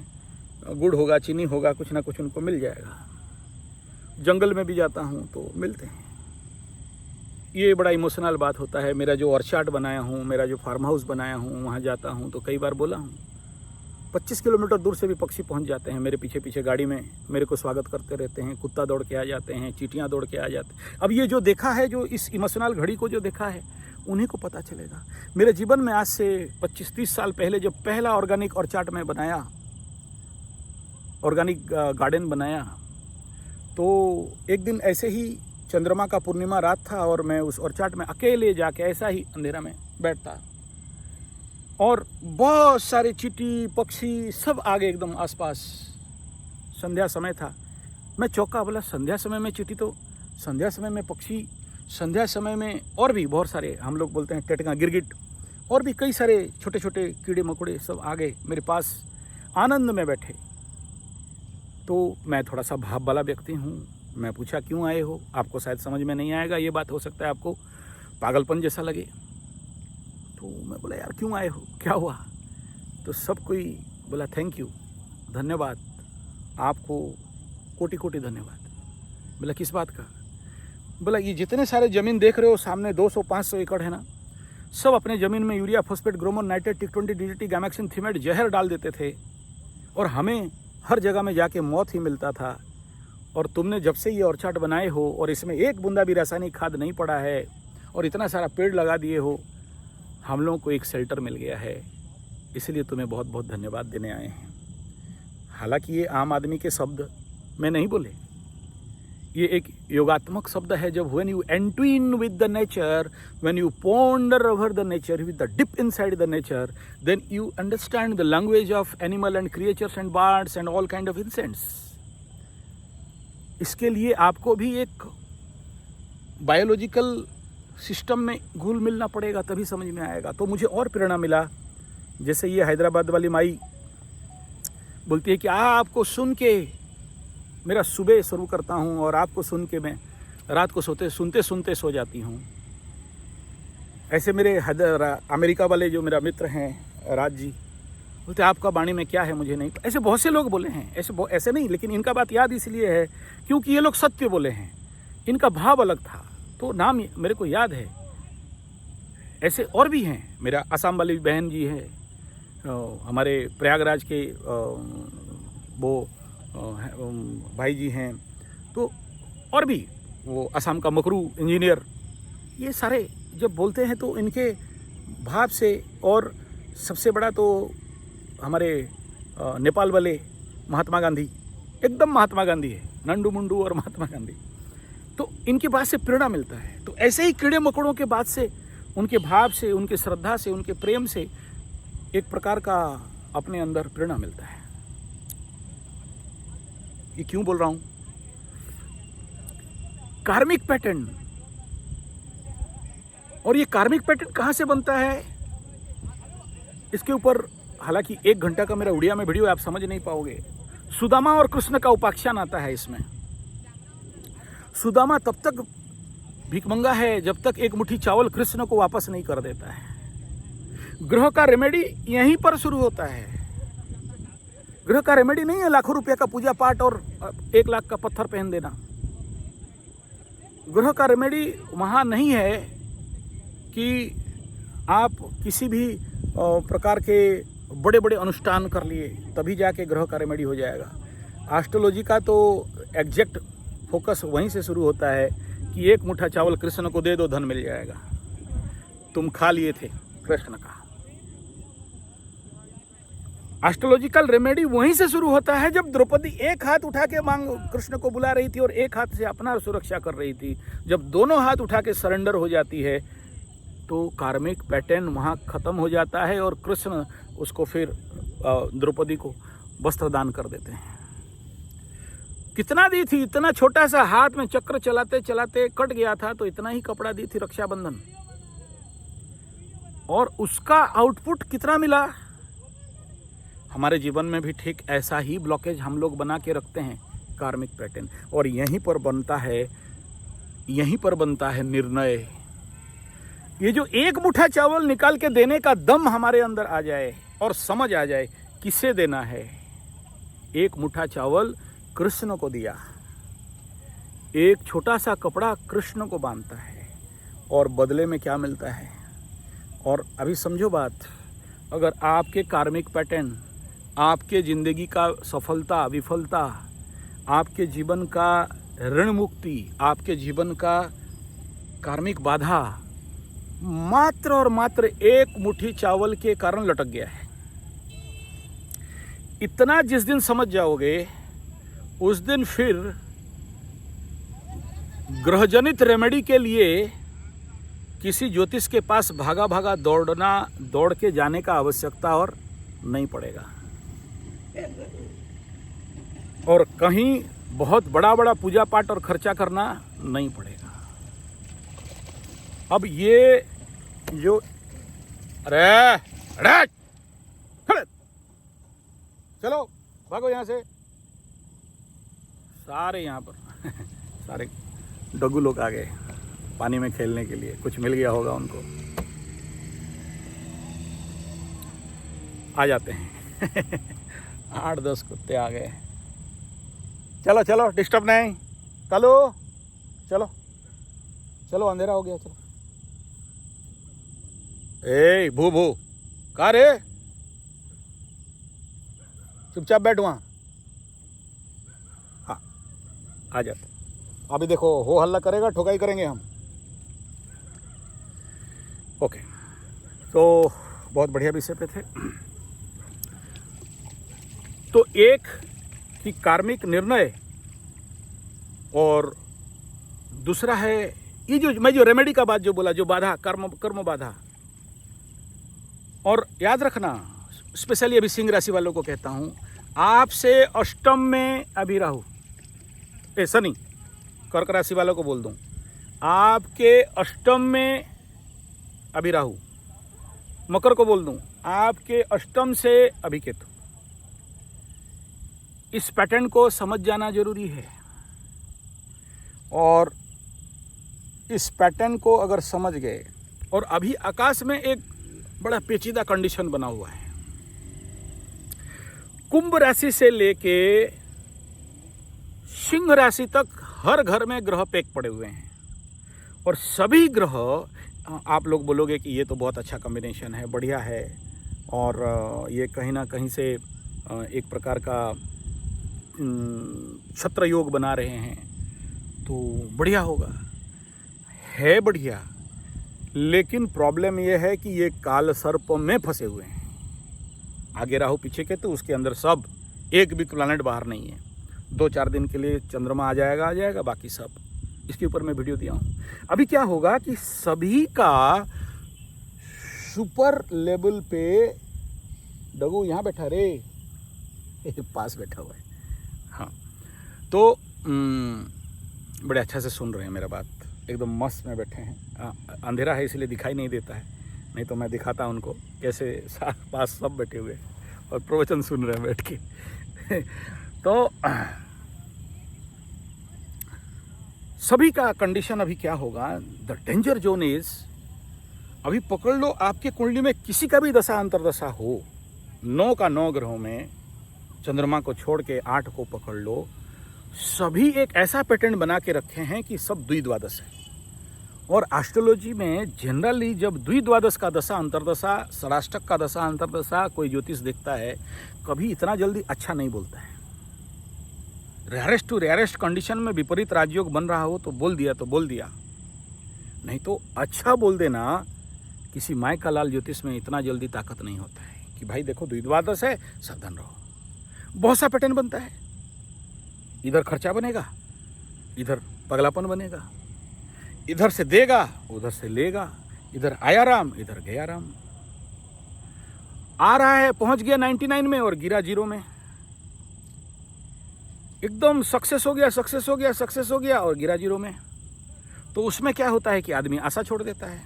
गुड़ होगा, चीनी होगा, कुछ ना कुछ उनको मिल जाएगा। जंगल में भी जाता हूँ तो मिलते हैं। ये बड़ा इमोशनल बात होता है। मेरा जो ऑर्चार्ड बनाया हूँ, मेरा जो फार्म हाउस बनाया हूँ, वहाँ जाता हूँ तो कई बार बोला हूँ, 25 किलोमीटर दूर से भी पक्षी पहुँच जाते हैं मेरे पीछे पीछे गाड़ी में, मेरे को स्वागत करते रहते हैं। कुत्ता दौड़ के आ जाते हैं, चींटियाँ दौड़ के आ जाते हैं। अब ये जो देखा है, जो इस इमोशनल घड़ी को जो देखा है, उन्हीं को पता चलेगा। मेरे जीवन में आज से 25-30 साल पहले जब पहला ऑर्गेनिक ऑर्चार्ड में बनाया, ऑर्गेनिक गार्डन बनाया, तो एक दिन ऐसे ही चंद्रमा का पूर्णिमा रात था, और मैं उस ऑर्चार्ड में अकेले जाके ऐसा ही अंधेरा में बैठता, और बहुत सारे चींटी पक्षी सब आ गए एकदम आसपास। संध्या समय था, मैं चौंका, बोला संध्या समय में चींटी, तो संध्या समय में पक्षी, संध्या समय में और भी बहुत सारे, हम लोग बोलते हैं टेटगा, गिरगिट, और भी कई सारे छोटे छोटे कीड़े मकोड़े सब आ गए मेरे पास, आनंद में बैठे। तो मैं थोड़ा सा भाव वाला व्यक्ति हूँ, मैं पूछा क्यों आए हो? आपको शायद समझ में नहीं आएगा ये बात, हो सकता है आपको पागलपन जैसा लगे। तो मैं बोला यार क्यों आए हो, क्या हुआ? तो सब कोई बोला थैंक यू, धन्यवाद, आपको कोटि कोटि धन्यवाद। बोला किस बात का? बोला ये जितने सारे ज़मीन देख रहे हो सामने, 200-500 एकड़ है ना, सब अपने ज़मीन में यूरिया, फॉस्फेट, ग्रोमर, नाइट्रेट, टिक-20, डीडीटी, गैमेक्सिन, थीमेट, जहर डाल देते थे, और हमें हर जगह में जाके मौत ही मिलता था। और तुमने जब से ये ऑर्चार्ड बनाए हो, और इसमें एक बूंदा भी रासायनिक खाद नहीं पड़ा है, और इतना सारा पेड़ लगा दिए हो, हम लोगों को एक शेल्टर मिल गया है, इसलिए तुम्हें बहुत बहुत धन्यवाद देने आए हैं। हालांकि ये आम आदमी के शब्द मैं नहीं बोले, ये एक योगात्मक शब्द है। जब when you entwine with the nature, when you ponder over the nature, with the deep inside the nature, then you understand the language of animal and creatures and birds and all kind of insects. इसके लिए आपको भी एक biological system में घुल मिलना पड़ेगा, तभी समझ में आएगा। तो मुझे और प्रेरणा मिला, जैसे ये हैदराबाद वाली माई बोलती है कि आपको सुन के मेरा सुबह शुरू करता हूँ, और आपको सुन के मैं रात को सुनते सुनते सो जाती हूँ। ऐसे मेरे अमेरिका वाले जो मेरा मित्र हैं राज जी, बोलते आपका वाणी में क्या है मुझे नहीं। ऐसे बहुत से लोग बोले हैं, ऐसे नहीं, लेकिन इनका बात याद इसलिए है क्योंकि ये लोग सत्य बोले हैं, इनका भाव अलग था, तो नाम मेरे को याद है। ऐसे और भी हैं, मेरा असम वाली बहन जी है, हमारे प्रयागराज के वो भाई जी हैं, तो और भी वो असम का मकरू इंजीनियर, ये सारे जब बोलते हैं तो इनके भाव से। और सबसे बड़ा तो हमारे नेपाल वाले महात्मा गांधी, एकदम महात्मा गांधी है, नंडू मुंडू और महात्मा गांधी, तो इनके बात से प्रेरणा मिलता है। तो ऐसे ही कीड़े मकोड़ों के बात से, उनके भाव से, उनके श्रद्धा से, उनके प्रेम से एक प्रकार का अपने अंदर प्रेरणा मिलता है। ये क्यों बोल रहा हूं? कार्मिक पैटर्न, और ये कार्मिक पैटर्न कहां से बनता है, इसके ऊपर हालांकि 1 घंटा का मेरा उड़िया में वीडियो, आप समझ नहीं पाओगे। सुदामा और कृष्ण का उपाख्यान आता है इसमें। सुदामा तब तक भिखमंगा है जब तक एक मुट्ठी चावल कृष्ण को वापस नहीं कर देता है। ग्रह का रेमेडी यहीं पर शुरू होता है। ग्रह का रेमेडी नहीं है लाखों रुपए का पूजा पाठ और 1 लाख का पत्थर पहन देना। ग्रह का रेमेडी वहाँ नहीं है कि आप किसी भी प्रकार के बड़े बड़े अनुष्ठान कर लिए तभी जाके ग्रह का रेमेडी हो जाएगा। एस्ट्रोलॉजी का तो एग्जैक्ट फोकस वहीं से शुरू होता है कि 1 मुट्ठा चावल कृष्ण को दे दो, धन मिल जाएगा। तुम खा लिए थे, कृष्ण का। एस्ट्रोलॉजिकल रेमेडी वहीं से शुरू होता है जब द्रौपदी एक हाथ उठा के मांग कृष्ण को बुला रही थी और एक हाथ से अपना सुरक्षा कर रही थी। जब दोनों हाथ उठा के सरेंडर हो जाती है तो कार्मिक पैटर्न वहाँ खत्म हो जाता है और कृष्ण उसको फिर द्रौपदी को वस्त्र दान कर देते हैं। कितना दी थी? इतना छोटा सा हाथ में चक्र चलाते चलाते कट गया था तो इतना ही कपड़ा दी थी रक्षाबंधन, और उसका आउटपुट कितना मिला? हमारे जीवन में भी ठीक ऐसा ही ब्लॉकेज हम लोग बना के रखते हैं, कार्मिक पैटर्न, और यहीं पर बनता है निर्णय। ये जो 1 मुट्ठा चावल निकाल के देने का दम हमारे अंदर आ जाए और समझ आ जाए किसे देना है। 1 मुट्ठा चावल कृष्ण को दिया, एक छोटा सा कपड़ा कृष्ण को बांधता है, और बदले में क्या मिलता है। और अभी समझो बात, अगर आपके कार्मिक पैटर्न, आपके जिंदगी का सफलता विफलता, आपके जीवन का ऋण मुक्ति, आपके जीवन का कार्मिक बाधा मात्र और मात्र 1 मुट्ठी चावल के कारण लटक गया है, इतना जिस दिन समझ जाओगे उस दिन फिर ग्रहजनित रेमेडी के लिए किसी ज्योतिष के पास भागा भागा दौड़ के जाने का आवश्यकता और नहीं पड़ेगा, और कहीं बहुत बड़ा पूजा पाठ और खर्चा करना नहीं पड़ेगा। अब ये जो अरे खड़े चलो भागो यहाँ से, सारे यहाँ पर सारे डग्गू लोग आ गए पानी में खेलने के लिए, कुछ मिल गया होगा उनको, आ जाते हैं 8-10 कुत्ते आ गए। चलो चलो डिस्टर्ब नहीं, चलो चलो चलो, अंधेरा हो गया, चलो। ए भू कहाँ रे? चुपचाप बैठ वहाँ। हाँ आ जाते। अभी देखो हो हल्ला करेगा, ठोकाई करेंगे हम। ओके, तो बहुत बढ़िया विषय पे थे। तो एक कि कार्मिक निर्णय, और दूसरा है ये जो मैं जो रेमेडी का बात जो बोला, जो बाधा, कर्म बाधा। और याद रखना, स्पेशली अभी सिंह राशि वालों को कहता हूं, आपसे अष्टम में अभी राहु, शनि, कर्क राशि वालों को बोल दूं, आपके अष्टम में अभी राहु, मकर को बोल दूं आपके अष्टम से अभी केतु। इस पैटर्न को समझ जाना जरूरी है, और इस पैटर्न को अगर समझ गए, और अभी आकाश में एक बड़ा पेचीदा कंडीशन बना हुआ है। कुंभ राशि से लेके सिंह राशि तक हर घर में ग्रह पैक पड़े हुए हैं, और सभी ग्रह, आप लोग बोलोगे कि ये तो बहुत अच्छा कॉम्बिनेशन है, बढ़िया है, और ये कहीं ना कहीं से एक प्रकार का छत्र योग बना रहे हैं, तो बढ़िया होगा, है बढ़िया। लेकिन प्रॉब्लम यह है कि ये काल सर्प में फंसे हुए हैं। आगे राहु पीछे के, तो उसके अंदर सब, एक भी प्लैनेट बाहर नहीं है। 2-4 दिन के लिए चंद्रमा आ जाएगा, बाकी सब। इसके ऊपर मैं वीडियो दिया हूँ। अभी क्या होगा कि सभी का सुपर लेवल पे, डगू यहाँ बैठा रे, पास बैठा हुआ है, हाँ, तो बड़े अच्छा से सुन रहे हैं मेरा बात, एकदम मस्त में बैठे हैं। अंधेरा है इसलिए दिखाई नहीं देता है, नहीं तो मैं दिखाता उनको कैसे पास सब बैठे हुए और प्रवचन सुन रहे हैं बैठ के। तो सभी का कंडीशन अभी क्या होगा, द डेंजर जोन इज, अभी पकड़ लो आपके कुंडली में किसी का भी दशा अंतरदशा हो, 9 का 9 ग्रहों में चंद्रमा को छोड़ के 8 को पकड़ लो, सभी एक ऐसा पैटर्न बना के रखे हैं कि सब द्विद्वादश है। और एस्ट्रोलॉजी में जनरली जब द्विद्वादश का दशा अंतर्दशा, षडाष्टक का दशा अंतर्दशा कोई ज्योतिष देखता है, कभी इतना जल्दी अच्छा नहीं बोलता है। रेयरेस्ट टू रेयरेस्ट कंडीशन में विपरीत राजयोग बन रहा हो तो बोल दिया तो बोल दिया, नहीं तो अच्छा बोल देना किसी माय का लाल ज्योतिष में इतना जल्दी ताकत नहीं होता है कि भाई देखो द्विद्वादश है, सावधान रहो। बहुत सा पैटर्न बनता है, इधर खर्चा बनेगा, इधर पगलापन बनेगा, इधर से देगा उधर से लेगा, इधर आया राम इधर गया राम। आ रहा है, पहुंच गया 99 में और गिरा 0 में। एकदम सक्सेस हो गया सक्सेस हो गया सक्सेस हो गया और गिरा 0 में। तो उसमें क्या होता है कि आदमी आशा छोड़ देता है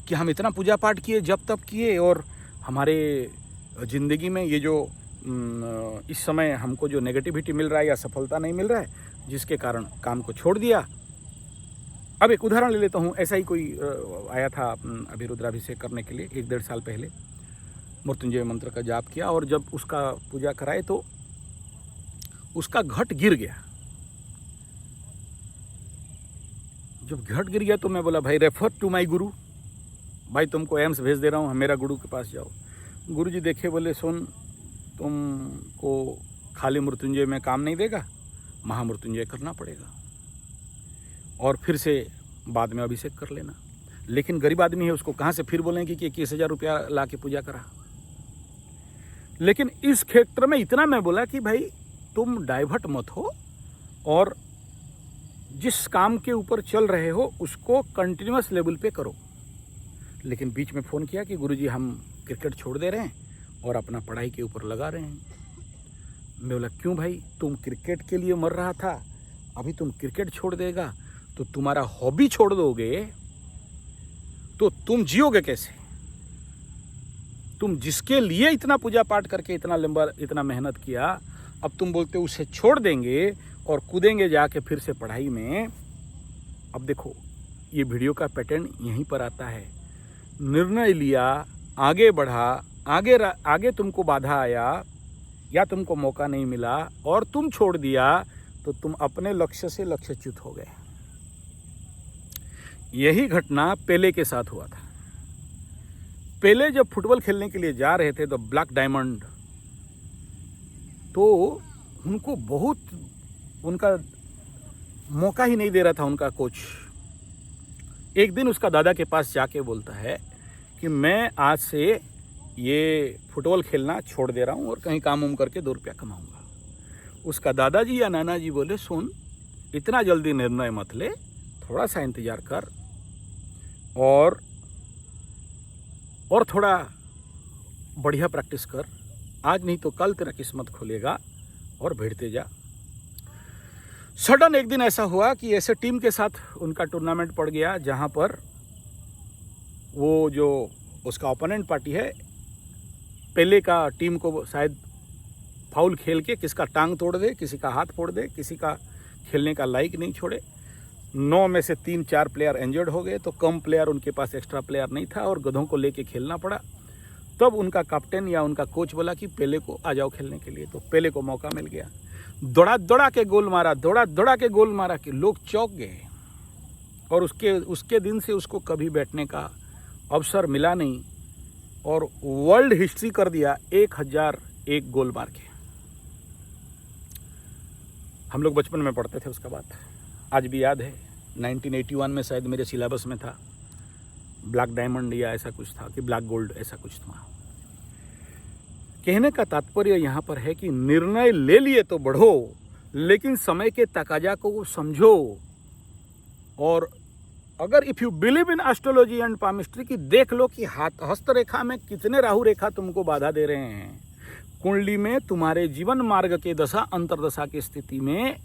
कि हम इतना पूजा पाठ किए, जब तब किए, और हमारे ज़िंदगी में ये जो इस समय हमको जो नेगेटिविटी मिल रहा है या सफलता नहीं मिल रहा है, जिसके कारण काम को छोड़ दिया। अब एक उदाहरण ले लेता हूँ। ऐसा ही कोई आया था अभी रुद्राभिषेक करने के लिए 1-1.5 साल पहले, मृत्युंजय मंत्र का जाप किया और जब उसका पूजा कराए तो उसका घट गिर गया। जब घट गिर गया तो मैं बोला भाई रेफर टू माई गुरु, भाई तुमको एम्स भेज दे रहा हूँ, मेरा गुरु के पास जाओ। गुरुजी देखे, बोले सुन, तुमको खाली मृत्युंजय में काम नहीं देगा, महामृत्युंजय करना पड़ेगा और फिर से बाद में अभिषेक कर लेना। लेकिन गरीब आदमी है, उसको कहाँ से फिर बोलेंगे कि 21,000 रुपया ला के पूजा करा। लेकिन इस क्षेत्र में इतना मैं बोला कि भाई तुम डाइवर्ट मत हो और जिस काम के ऊपर चल रहे हो उसको कंटिन्यूअस लेवल पे करो। लेकिन बीच में फ़ोन किया कि गुरुजी हम क्रिकेट छोड़ दे रहे हैं और अपना पढ़ाई के ऊपर लगा रहे हैं। मैं बोला क्यों भाई, तुम क्रिकेट के लिए मर रहा था, अभी तुम क्रिकेट छोड़ देगा तो तुम्हारा हॉबी छोड़ दोगे तो तुम जियोगे कैसे? तुम जिसके लिए इतना पूजा पाठ करके इतना लंबा इतना मेहनत किया, अब तुम बोलते हो उसे छोड़ देंगे और कूदेंगे जाके फिर से पढ़ाई में। अब देखो ये वीडियो का पैटर्न यहीं पर आता है। निर्णय लिया, आगे बढ़ा, आगे तुमको बाधा आया या तुमको मौका नहीं मिला और तुम छोड़ दिया तो तुम अपने लक्ष्य से लक्ष्यच्युत हो गए। यही घटना पेले के साथ हुआ था। पेले जब फुटबॉल खेलने के लिए जा रहे थे तो ब्लैक डायमंड, तो उनको बहुत उनका मौका ही नहीं दे रहा था उनका कोच। एक दिन उसका दादा के पास जाके बोलता है कि मैं आज से ये फुटबॉल खेलना छोड़ दे रहा हूँ और कहीं काम उम करके 2 रुपया कमाऊँगा। उसका दादाजी या नाना जी बोले सुन, इतना जल्दी निर्णय मत ले, थोड़ा सा इंतज़ार कर और थोड़ा बढ़िया प्रैक्टिस कर, आज नहीं तो कल तेरा किस्मत खुलेगा और भिड़ते जा। सडन एक दिन ऐसा हुआ कि ऐसे टीम के साथ उनका टूर्नामेंट पड़ गया जहाँ पर वो जो उसका ओपोनेंट पार्टी है, पेले का टीम को शायद फाउल खेल के किसका टांग तोड़ दे, किसी का हाथ फोड़ दे, किसी का खेलने का लायक नहीं छोड़े। 9 में से 3-4 प्लेयर इंजर्ड हो गए, तो कम प्लेयर उनके पास एक्स्ट्रा प्लेयर नहीं था और गधों को लेके खेलना पड़ा। तब उनका कैप्टन या उनका कोच बोला कि पेले को आ जाओ खेलने के लिए, तो पेले को मौका मिल गया। दौड़ा के गोल मारा, दौड़ा के गोल मारा कि लोग चौंक गए और उसके दिन से उसको कभी बैठने का अवसर मिला नहीं और वर्ल्ड हिस्ट्री कर दिया 1001 गोल मार के। हम लोग बचपन में पढ़ते थे उसका बात, आज भी याद है। 1981 में शायद मेरे सिलेबस में था ब्लैक डायमंड या ऐसा कुछ था कि ब्लैक गोल्ड ऐसा कुछ था। कहने का तात्पर्य यहाँ पर है कि निर्णय ले लिए तो बढ़ो, लेकिन समय के तकाजा को समझो। और अगर if you believe in astrology and palmistry की देख लो कि हस्तरेखा में कितने राहु रेखा तुमको बाधा दे रहे हैं। कुंडली में तुम्हारे जीवन मार्ग के दशा अंतरदशा की स्थिति में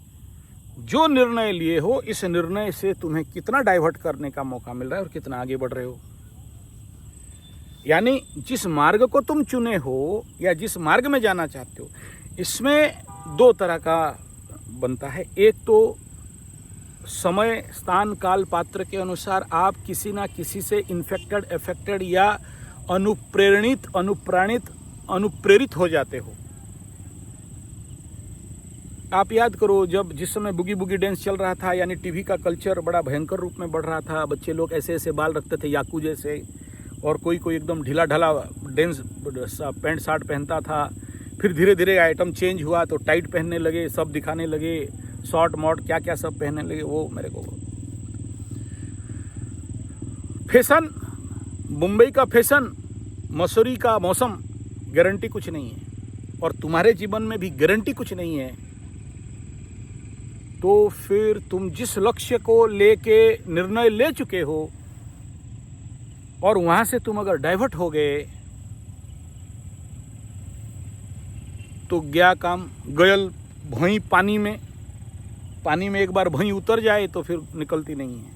जो निर्णय लिए हो, इस निर्णय से तुम्हें कितना डाइवर्ट करने का मौका मिल रहा है और कितना आगे बढ़ रहे हो। यानी जिस मार्ग को तुम चुने हो या जिस मार्ग में जाना चाहते हो, इसमें 2 तरह का बनता है। एक तो समय, स्थान, काल, पात्र के अनुसार आप किसी ना किसी से इन्फेक्टेड, अफेक्टेड या अनुप्रेरित हो जाते हो। आप याद करो, जब जिस समय बुगी बुगी डांस चल रहा था, यानी टीवी का कल्चर बड़ा भयंकर रूप में बढ़ रहा था, बच्चे लोग ऐसे ऐसे बाल रखते थे याकू जैसे, और कोई कोई एकदम ढीला ढाला डांस पैंट शर्ट पहनता था। फिर धीरे धीरे आइटम चेंज हुआ तो टाइट पहनने लगे, सब दिखाने लगे, शॉर्ट मॉट क्या क्या सब पहनने लगे। वो मेरे को फैशन, मुंबई का फैशन, मसूरी का मौसम, गारंटी कुछ नहीं है, और तुम्हारे जीवन में भी गारंटी कुछ नहीं है। तो फिर तुम जिस लक्ष्य को लेके निर्णय ले चुके हो और वहां से तुम अगर डाइवर्ट हो गए तो गया काम गयल। भई पानी में एक बार भई उतर जाए तो फिर निकलती नहीं है।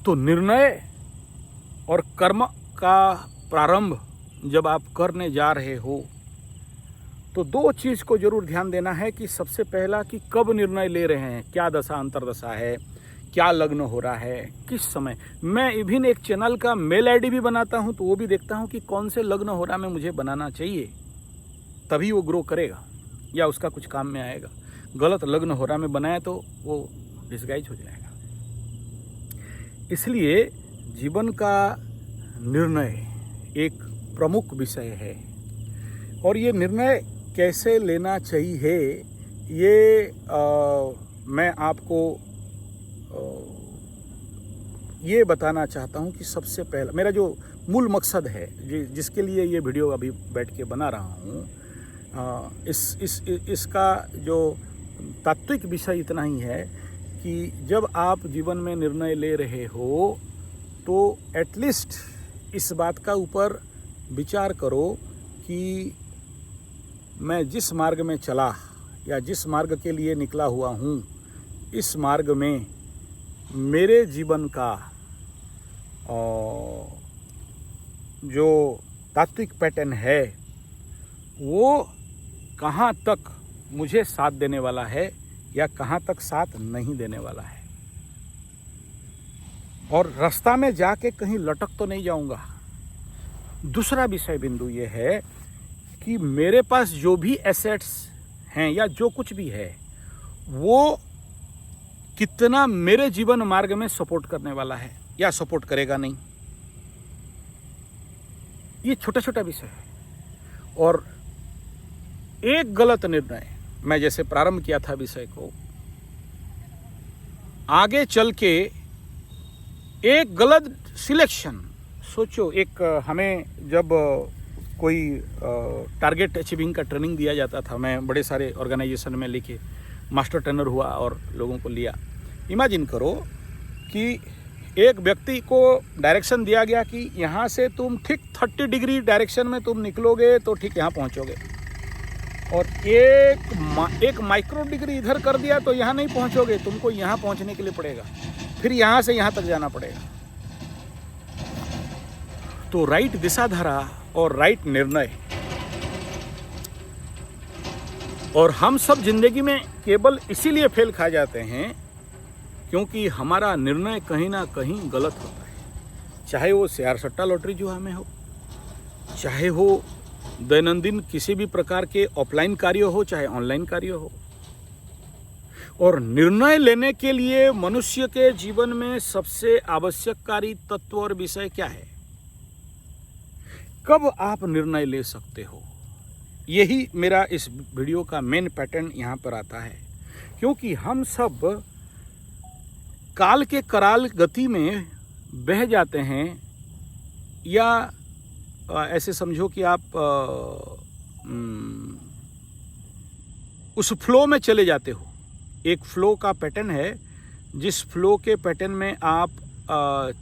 तो निर्णय और कर्म का प्रारंभ जब आप करने जा रहे हो तो दो चीज़ को जरूर ध्यान देना है कि सबसे पहला कि कब निर्णय ले रहे हैं, क्या दशा अंतरदशा है, क्या लग्न हो रहा है, किस समय। मैं इवन एक चैनल का मेल आईडी भी बनाता हूं, तो वो भी देखता हूं कि कौन से लग्न हो रहा में मुझे बनाना चाहिए, तभी वो ग्रो करेगा या उसका कुछ काम में आएगा। गलत लग्न हो रहा में बनाया तो वो डिसगाइज हो जाएगा। इसलिए जीवन का निर्णय एक प्रमुख विषय है, और ये निर्णय कैसे लेना चाहिए ये मैं आपको ये बताना चाहता हूँ कि सबसे पहला मेरा जो मूल मकसद है, जिसके लिए ये वीडियो अभी बैठ के बना रहा हूँ, इसका जो तात्विक विषय इतना ही है कि जब आप जीवन में निर्णय ले रहे हो तो एटलीस्ट इस बात का ऊपर विचार करो कि मैं जिस मार्ग में चला या जिस मार्ग के लिए निकला हुआ हूँ, इस मार्ग में मेरे जीवन का जो तात्विक पैटर्न है वो कहाँ तक मुझे साथ देने वाला है या कहाँ तक साथ नहीं देने वाला है, और रास्ता में जाके कहीं लटक तो नहीं जाऊंगा। दूसरा विषय बिंदु ये है कि मेरे पास जो भी एसेट्स हैं या जो कुछ भी है वो कितना मेरे जीवन मार्ग में सपोर्ट करने वाला है या सपोर्ट करेगा नहीं। ये छोटा छोटा विषय है, और एक गलत निर्णय, मैं जैसे प्रारंभ किया था विषय को, आगे चल के एक गलत सिलेक्शन। सोचो, एक हमें जब कोई टारगेट अचीविंग का ट्रेनिंग दिया जाता था, मैं बड़े सारे ऑर्गेनाइजेशन में लेके मास्टर ट्रेनर हुआ और लोगों को लिया। इमेजिन करो कि एक व्यक्ति को डायरेक्शन दिया गया कि यहाँ से तुम ठीक 30 डिग्री डायरेक्शन में तुम निकलोगे तो ठीक यहाँ पहुँचोगे, और एक माइक्रो डिग्री इधर कर दिया तो यहाँ नहीं पहुँचोगे, तुमको यहाँ पहुँचने के लिए पड़ेगा, फिर यहाँ से यहाँ तक जाना पड़ेगा। तो राइट दिशाधारा और राइट निर्णय, और हम सब जिंदगी में केवल इसीलिए फेल खा जाते हैं क्योंकि हमारा निर्णय कहीं ना कहीं गलत होता है। चाहे वो शेयर सट्टा लॉटरी जुआ में हो, चाहे हो दैनंदिन किसी भी प्रकार के ऑफलाइन कार्य हो, चाहे ऑनलाइन कार्य हो। और निर्णय लेने के लिए मनुष्य के जीवन में सबसे आवश्यककारी तत्व और विषय क्या है? कब आप निर्णय ले सकते हो, यही मेरा इस वीडियो का मेन पैटर्न यहाँ पर आता है। क्योंकि हम सब काल के कराल गति में बह जाते हैं, या ऐसे समझो कि आप उस फ्लो में चले जाते हो। एक फ्लो का पैटर्न है, जिस फ्लो के पैटर्न में आप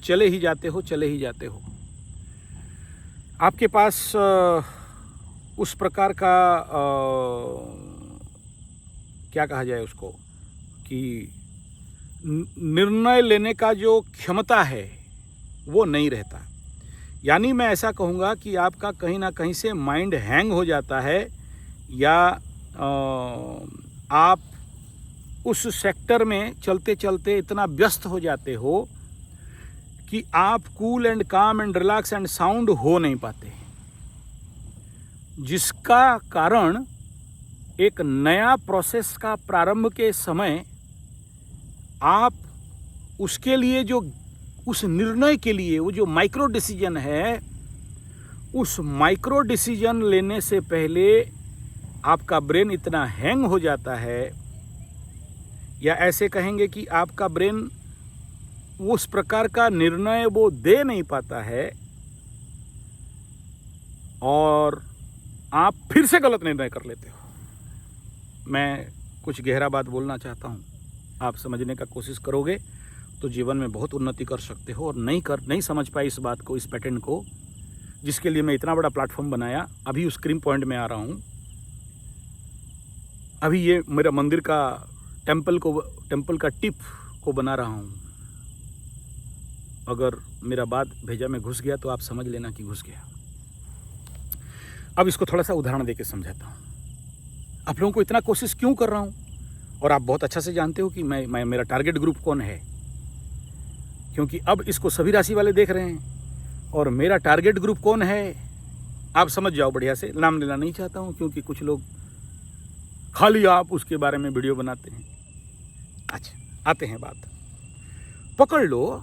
चले ही जाते हो। आपके पास उस प्रकार का क्या कहा जाए उसको, कि निर्णय लेने का जो क्षमता है वो नहीं रहता। यानी मैं ऐसा कहूँगा कि आपका कहीं ना कहीं से माइंड हैंग हो जाता है, या आप उस सेक्टर में चलते चलते इतना व्यस्त हो जाते हो कि आप कूल एंड काम एंड रिलैक्स एंड साउंड हो नहीं पाते, जिसका कारण एक नया प्रोसेस का प्रारंभ के समय आप उसके लिए जो उस निर्णय के लिए वो जो माइक्रो डिसीजन है, उस माइक्रो डिसीजन लेने से पहले आपका ब्रेन इतना हैंग हो जाता है, या ऐसे कहेंगे कि आपका ब्रेन उस प्रकार का निर्णय वो दे नहीं पाता है और आप फिर से गलत निर्णय कर लेते हो। मैं कुछ गहरा बात बोलना चाहता हूँ, आप समझने का कोशिश करोगे तो जीवन में बहुत उन्नति कर सकते हो। और नहीं समझ पाए इस बात को, इस पैटर्न को, जिसके लिए मैं इतना बड़ा प्लेटफॉर्म बनाया। अभी उस क्रीम पॉइंट में आ रहा हूँ। अभी ये मेरा मंदिर का टेम्पल का टिप को बना रहा हूँ। अगर मेरा बात भेजा में घुस गया तो आप समझ लेना कि घुस गया। अब इसको थोड़ा सा उदाहरण देके समझाता हूँ। आप लोगों को इतना कोशिश क्यों कर रहा हूँ, और आप बहुत अच्छा से जानते हो कि मैं मेरा टारगेट ग्रुप कौन है, क्योंकि अब इसको सभी राशि वाले देख रहे हैं। और मेरा टारगेट ग्रुप कौन है आप समझ जाओ बढ़िया से। नाम लेना नहीं चाहता हूँ क्योंकि कुछ लोग खाली आप उसके बारे में वीडियो बनाते हैं। अच्छा, आते हैं बात। पकड़ लो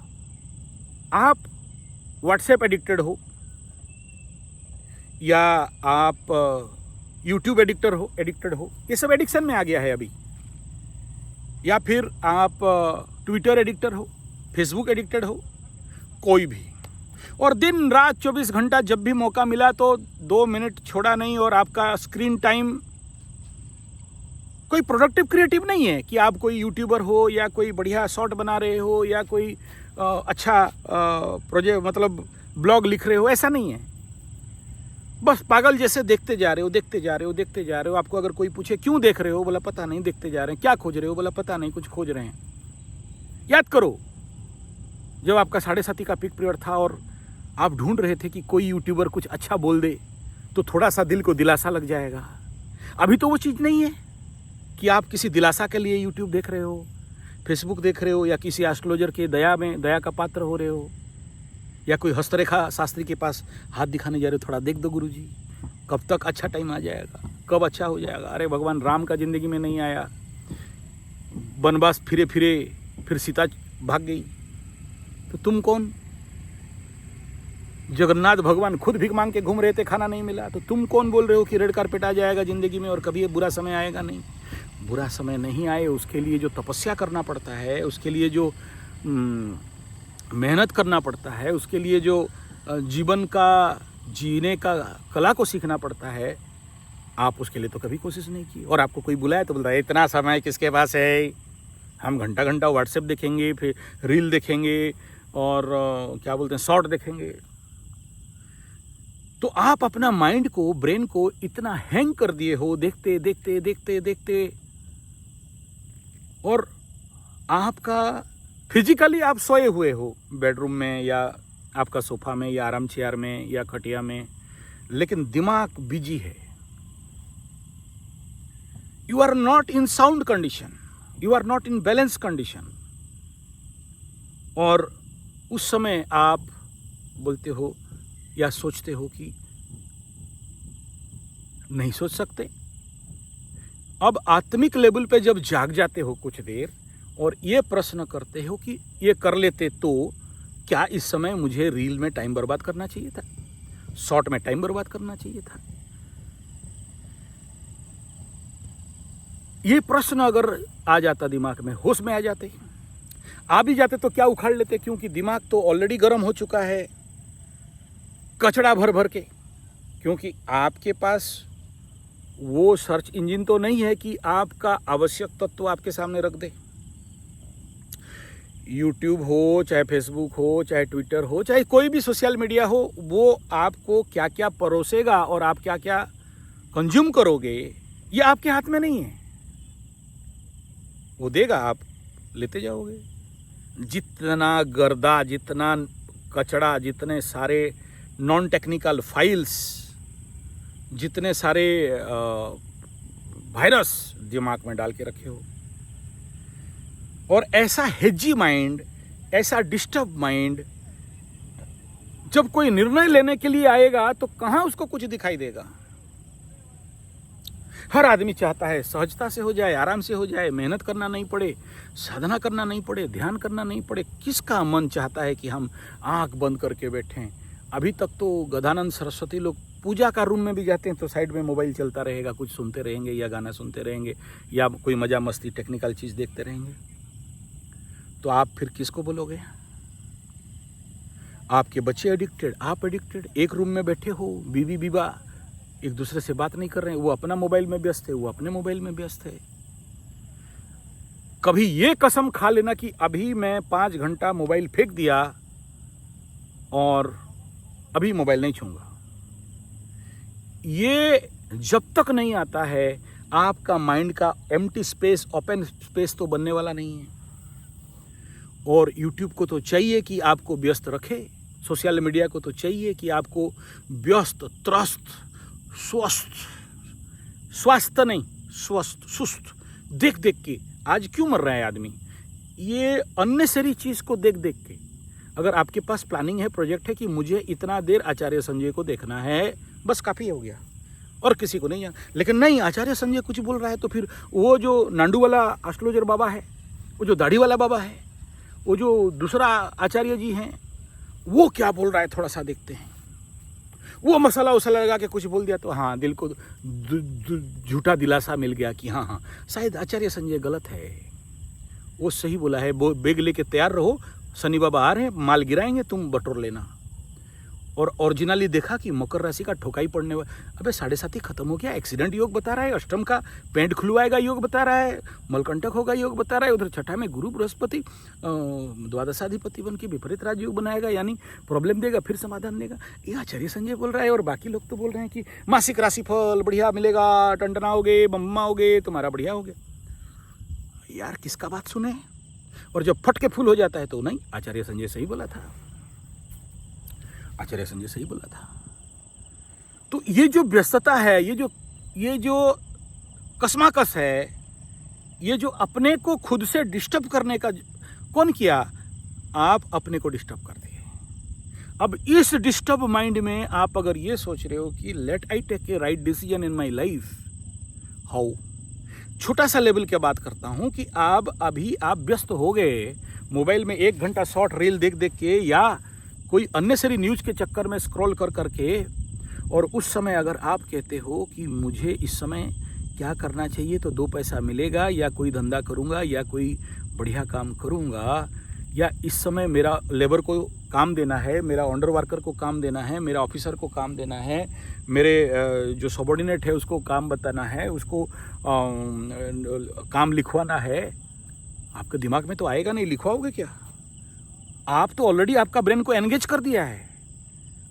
आप व्हाट्सएप एडिक्टेड हो, या आप यूट्यूब एडिक्टेड हो, ये सब एडिक्शन में आ गया है अभी। या फिर आप ट्विटर एडिक्टर हो, फेसबुक एडिक्टेड हो, कोई भी, और दिन रात 24 घंटा जब भी मौका मिला तो 2 मिनट छोड़ा नहीं। और आपका स्क्रीन टाइम कोई प्रोडक्टिव क्रिएटिव नहीं है कि आप कोई यूट्यूबर हो या कोई बढ़िया शॉर्ट बना रहे हो या कोई अच्छा प्रोजेक्ट मतलब ब्लॉग लिख रहे हो, ऐसा नहीं है। बस पागल जैसे देखते जा रहे हो। आपको अगर कोई पूछे क्यों देख रहे हो, बोला पता नहीं, देखते जा रहे हैं। क्या खोज रहे हो, बोला पता नहीं, कुछ खोज रहे हैं। याद करो जब आपका 7:30 का पीक पीरियड था और आप ढूंढ रहे थे कि कोई यूट्यूबर कुछ अच्छा बोल दे तो थोड़ा सा दिल को दिलासा लग जाएगा। अभी तो वो चीज़ नहीं है कि आप किसी दिलासा के लिए यूट्यूब देख रहे हो, फेसबुक देख रहे हो, या किसी एस्ट्रोलॉजर के दया का पात्र हो रहे हो, या कोई हस्तरेखा शास्त्री के पास हाथ दिखाने जा रहे हो। थोड़ा देख दो गुरुजी, कब तक अच्छा टाइम आ जाएगा, कब अच्छा हो जाएगा। अरे भगवान राम का जिंदगी में नहीं आया, वनवास फिरे फिर सीता भाग गई, तो तुम कौन? जगन्नाथ भगवान खुद भीख मांग के घूम रहे थे, खाना नहीं मिला, तो तुम कौन बोल रहे हो कि रेड कारपेट आ जाएगा जिंदगी में और कभी बुरा समय आएगा? नहीं, बुरा समय नहीं आए उसके लिए जो तपस्या करना पड़ता है, उसके लिए जो मेहनत करना पड़ता है, उसके लिए जो जीवन का जीने का कला को सीखना पड़ता है, आप उसके लिए तो कभी कोशिश नहीं की। और आपको कोई बुलाए तो बोलता है इतना समय किसके पास है, हम घंटा घंटा व्हाट्सएप देखेंगे, फिर रील देखेंगे और क्या बोलते हैं शॉर्ट देखेंगे। तो आप अपना माइंड को, ब्रेन को इतना हैंग कर दिए हो देखते, और आपका फिजिकली आप सोए हुए हो बेडरूम में या आपका सोफा में या आराम चेयर में या खटिया में, लेकिन दिमाग बिजी है। You are not in sound condition, you are not in balance condition. और उस समय आप बोलते हो या सोचते हो कि नहीं सोच सकते। अब आत्मिक लेवल पे जब जाग जाते हो कुछ देर और ये प्रश्न करते हो कि ये कर लेते तो क्या इस समय मुझे रील में टाइम बर्बाद करना चाहिए था, शॉर्ट में टाइम बर्बाद करना चाहिए था? ये प्रश्न अगर आ जाता दिमाग में, होश में आ जाते, आ भी जाते तो क्या उखाड़ लेते, क्योंकि दिमाग तो ऑलरेडी गर्म हो चुका है कचड़ा भर के। क्योंकि आपके पास वो सर्च इंजन तो नहीं है कि आपका आवश्यक तत्व आपके सामने रख दे। यूट्यूब हो, चाहे फेसबुक हो, चाहे ट्विटर हो, चाहे कोई भी सोशल मीडिया हो, वो आपको क्या क्या परोसेगा और आप क्या क्या कंज्यूम करोगे, ये आपके हाथ में नहीं है। वो देगा, आप लेते जाओगे। जितना गर्दा, जितना कचड़ा, जितने सारे नॉन टेक्निकल फाइल्स, जितने सारे वायरस दिमाग में डाल के रखे हो, और ऐसा हेजी माइंड, ऐसा डिस्टर्ब माइंड जब कोई निर्णय लेने के लिए आएगा तो कहाँ उसको कुछ दिखाई देगा। हर आदमी चाहता है सहजता से हो जाए, आराम से हो जाए, मेहनत करना नहीं पड़े, साधना करना नहीं पड़े, ध्यान करना नहीं पड़े। किसका मन चाहता है कि हम आंख बंद करके बैठें? अभी तक तो गदानंद सरस्वती लोग पूजा का रूम में भी जाते हैं तो साइड में मोबाइल चलता रहेगा, कुछ सुनते रहेंगे या गाना सुनते रहेंगे या कोई मज़ा मस्ती टेक्निकल चीज़ देखते रहेंगे। तो आप फिर किसको बोलोगे? आपके बच्चे एडिक्टेड, आप एडिक्टेड, एक रूम में बैठे हो, बीवी विवाह, एक दूसरे से बात नहीं कर रहे हैं, वो अपना मोबाइल में व्यस्त है, वो अपने मोबाइल में व्यस्त है। कभी ये कसम खा लेना कि अभी मैं 5 घंटा मोबाइल फेंक दिया और अभी मोबाइल नहीं छूंगा। ये जब तक नहीं आता है आपका माइंड का एम्प्टी स्पेस, ओपन स्पेस तो बनने वाला नहीं है। और यूट्यूब को तो चाहिए कि आपको व्यस्त रखे, सोशल मीडिया को तो चाहिए कि आपको व्यस्त, त्रस्त, स्वास्थ्य नहीं, स्वस्थ, सुस्त देख देख के। आज क्यों मर रहा है आदमी? ये अननेसेसरी चीज़ को देख देख के। अगर आपके पास प्लानिंग है, प्रोजेक्ट है कि मुझे इतना देर आचार्य संजय को देखना है, बस काफ़ी हो गया और किसी को नहीं। लेकिन नहीं, आचार्य संजय कुछ बोल रहा है तो फिर वो जो नांडू वाला एस्ट्रोलॉजर बाबा है, वो जो दाढ़ी वाला बाबा है, वो जो दूसरा आचार्य जी हैं, वो क्या बोल रहा है थोड़ा सा देखते हैं। वो मसाला वसाला लगा के कुछ बोल दिया तो हाँ, दिल को झूठा दिलासा मिल गया कि हाँ हाँ शायद आचार्य संजय गलत है, वो सही बोला है। वो बैग लेके तैयार रहो, शनि बाबा आ रहे हैं, माल गिराएंगे, तुम बटोर लेना। और ओरिजिनली देखा कि मकर राशि का ठोकाई पड़ने वाला, अबे 7.5 खत्म हो गया, एक्सीडेंट योग बता रहा है, अष्टम का पेंट खुलवाएगा योग बता रहा है, मलकंटक होगा योग बता रहा है, उधर छठा में गुरु बृहस्पति द्वादशाधिपति बन के विपरीत राजयोग बनाएगा, यानी प्रॉब्लम देगा फिर समाधान देगा। ये आचार्य संजय बोल रहा है और बाकी लोग तो बोल रहे हैं कि मासिक राशिफल बढ़िया मिलेगा, टंटनाओगे, बम्माओगे, तुम्हारा बढ़िया हो गया। यार किसका बात सुने? और जब फट के फूल हो जाता है तो नहीं, आचार्य संजय सही बोला था, आचार्य संजय सही बोला था। तो ये जो व्यस्तता है, ये जो कसमाकस है, ये जो अपने को खुद से डिस्टर्ब करने का कौन किया? आप अपने को डिस्टर्ब कर दिए। अब इस डिस्टर्ब माइंड में आप अगर ये सोच रहे हो कि let I take a right decision in my life, how? छोटा सा लेवल की बात करता हूं कि आप व्यस्त हो गए मोबाइल में 1 घंटा शॉर्ट रील देख देख के या कोई अननेसेसरी न्यूज़ के चक्कर में स्क्रॉल कर करके, और उस समय अगर आप कहते हो कि मुझे इस समय क्या करना चाहिए तो 2 पैसा मिलेगा, या कोई धंधा करूंगा, या कोई बढ़िया काम करूंगा, या इस समय मेरा लेबर को काम देना है, मेरा अंडर वर्कर को काम देना है, मेरा ऑफिसर को काम देना है, मेरे जो सबॉर्डिनेट है उसको काम बताना है, उसको काम लिखवाना है, आपके दिमाग में तो आएगा नहीं। लिखवाओगे क्या? आप तो ऑलरेडी आपका ब्रेन को एंगेज कर दिया है।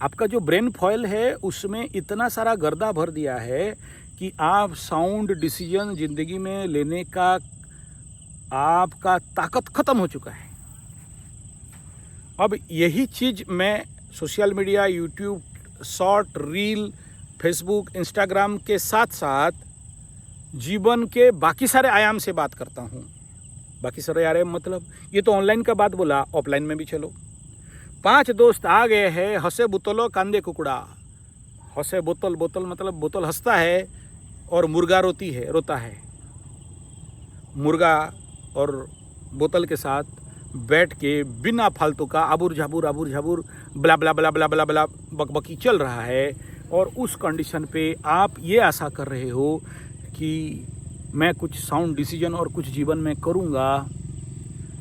आपका जो ब्रेन फॉयल है उसमें इतना सारा गर्दा भर दिया है कि आप साउंड डिसीजन जिंदगी में लेने का आपका ताकत खत्म हो चुका है। अब यही चीज़ मैं social media, YouTube, short reel, Facebook, Instagram के साथ साथ जीवन के बाकी सारे आयाम से बात करता हूँ। बाकी सारे आयाम मतलब ये तो ऑनलाइन का बात बोला, ऑफलाइन में भी चलो। 5 दोस्त आ गए हैं, हंसे बोतलो कांदे कुकड़ा। हंसे बोतल, बोतल मतलब बोतल हंसता है और मुर्गा रोता है। मुर्गा और बोतल के साथ बैठ के बिना फालतू का आबुर झाबुर बला बला बला बला बला बला बकबकी चल रहा है। और उस कंडीशन पे आप ये आशा कर रहे हो कि मैं कुछ साउंड डिसीजन और कुछ जीवन में करूँगा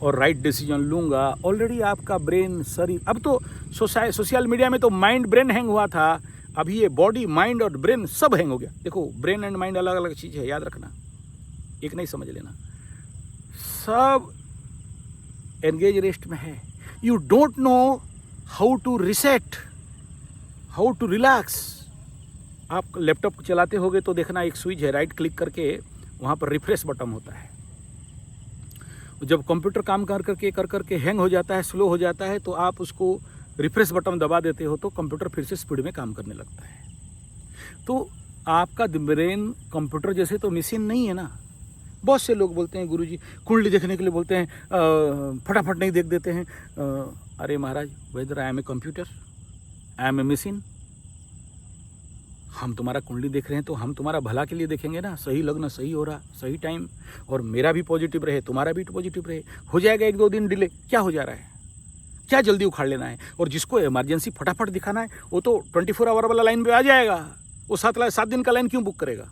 और राइट डिसीजन लूँगा। ऑलरेडी आपका ब्रेन, शरीर, अब तो सोशल मीडिया में तो माइंड ब्रेन हैंग हुआ था, अभी ये बॉडी, माइंड और ब्रेन सब हैंग हो गया। देखो, ब्रेन एंड माइंड अलग अलग चीज़ है, याद रखना, एक नहीं समझ लेना। सब एंगेज रेस्ट में है। You don't know how to reset, how to relax. आप लैपटॉप चलाते होगे तो देखना एक स्विच है, राइट क्लिक करके वहाँ पर रिफ्रेश बटन होता है। जब कंप्यूटर काम कर करके हैंग हो जाता है, स्लो हो जाता है, तो आप उसको रिफ्रेश बटन दबा देते हो तो कंप्यूटर फिर से स्पीड में काम करने लगता है। तो आपका ब्रेन कंप्यूटर जैसे तो मशीन नहीं है ना। बहुत से लोग बोलते हैं गुरुजी कुंडली देखने के लिए बोलते हैं, फटाफट नहीं देख देते हैं। अरे महाराज, whether I am a computer, I am a machine, हम तुम्हारा कुंडली देख रहे हैं तो हम तुम्हारा भला के लिए देखेंगे ना, सही लग्न, सही हो रहा, सही टाइम, और मेरा भी पॉजिटिव रहे, तुम्हारा भी पॉजिटिव रहे। हो जाएगा 1-2 दिन डिले, क्या हो जा रहा है, क्या जल्दी उखाड़ लेना है। और जिसको इमरजेंसी फटाफट दिखाना है वो तो 24 आवर वाला लाइन पे आ जाएगा। वो 7 दिन का लाइन क्यों बुक करेगा?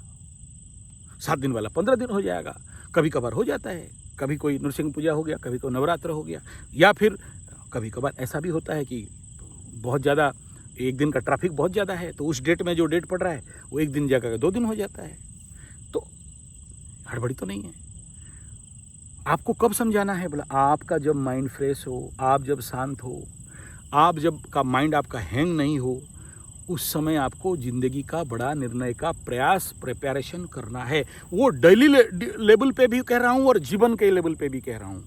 7 दिन वाला 15 दिन हो जाएगा। कभी कभार हो जाता है, कभी कोई नृसिंह पूजा हो गया, कभी कोई नवरात्र हो गया, या फिर कभी कभार ऐसा भी होता है कि बहुत ज़्यादा एक दिन का ट्रैफिक बहुत ज़्यादा है, तो उस डेट में जो डेट पड़ रहा है वो 1 दिन जाकर 2 दिन हो जाता है। तो हड़बड़ी तो नहीं है। आपको कब समझाना है? बोला आपका जब माइंड फ्रेश हो, आप जब शांत हो, आप जब का माइंड आपका हैंग नहीं हो, उस समय आपको ज़िंदगी का बड़ा निर्णय का प्रयास प्रिपरेशन करना है। वो डेली लेवल पे भी कह रहा हूँ और जीवन के लेवल पे भी कह रहा हूँ।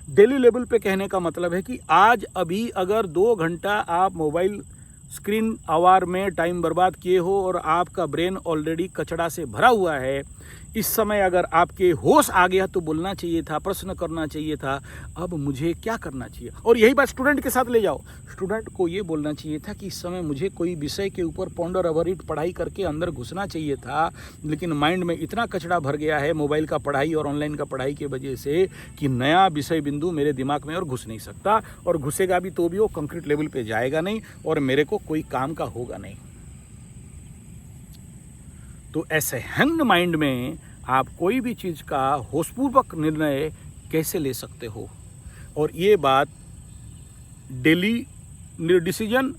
डेली लेवल पे कहने का मतलब है कि आज अभी अगर 2 घंटा आप मोबाइल स्क्रीन आवर में टाइम बर्बाद किए हो और आपका ब्रेन ऑलरेडी कचड़ा से भरा हुआ है, इस समय अगर आपके होश आ गया तो बोलना चाहिए था, प्रश्न करना चाहिए था, अब मुझे क्या करना चाहिए। और यही बात स्टूडेंट के साथ ले जाओ। स्टूडेंट को ये बोलना चाहिए था कि इस समय मुझे कोई विषय के ऊपर पॉन्डर ओवर इट पढ़ाई करके अंदर घुसना चाहिए था, लेकिन माइंड में इतना कचड़ा भर गया है मोबाइल का पढ़ाई और ऑनलाइन का पढ़ाई की वजह से कि नया विषय बिंदु मेरे दिमाग में और घुस नहीं सकता, और घुसेगा भी तो भी वो कंक्रीट लेवल पे जाएगा नहीं और मेरे को कोई काम का होगा नहीं। तो ऐसे हैंग्ड माइंड में आप कोई भी चीज़ का होशपूर्वक निर्णय कैसे ले सकते हो। और ये बात daily decision,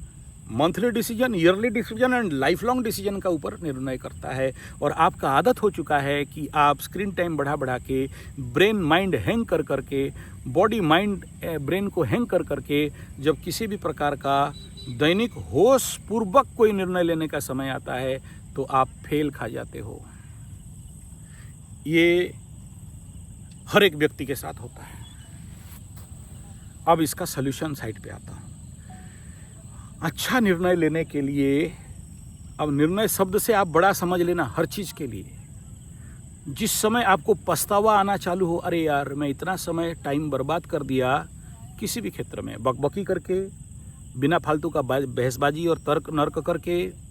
monthly decision, yearly decision and life long decision का ऊपर निर्णय करता है। और आपका आदत हो चुका है कि आप स्क्रीन टाइम बढ़ा बढ़ा के, ब्रेन माइंड हैंग कर करके, बॉडी माइंड ब्रेन को हैंग कर करके, जब किसी भी प्रकार का दैनिक होश पूर्वक कोई निर्णय लेने का समय आता है तो आप फेल खा जाते हो। ये हर एक व्यक्ति के साथ होता है। अब इसका सल्यूशन साइड पे आता हूँ। अच्छा निर्णय लेने के लिए, अब निर्णय शब्द से आप बड़ा समझ लेना हर चीज़ के लिए। जिस समय आपको पछतावा आना चालू हो, अरे यार मैं इतना समय टाइम बर्बाद कर दिया किसी भी क्षेत्र में, बकबकी करके, बिना फालतू का बहसबाजी और तर्क नर्क करके,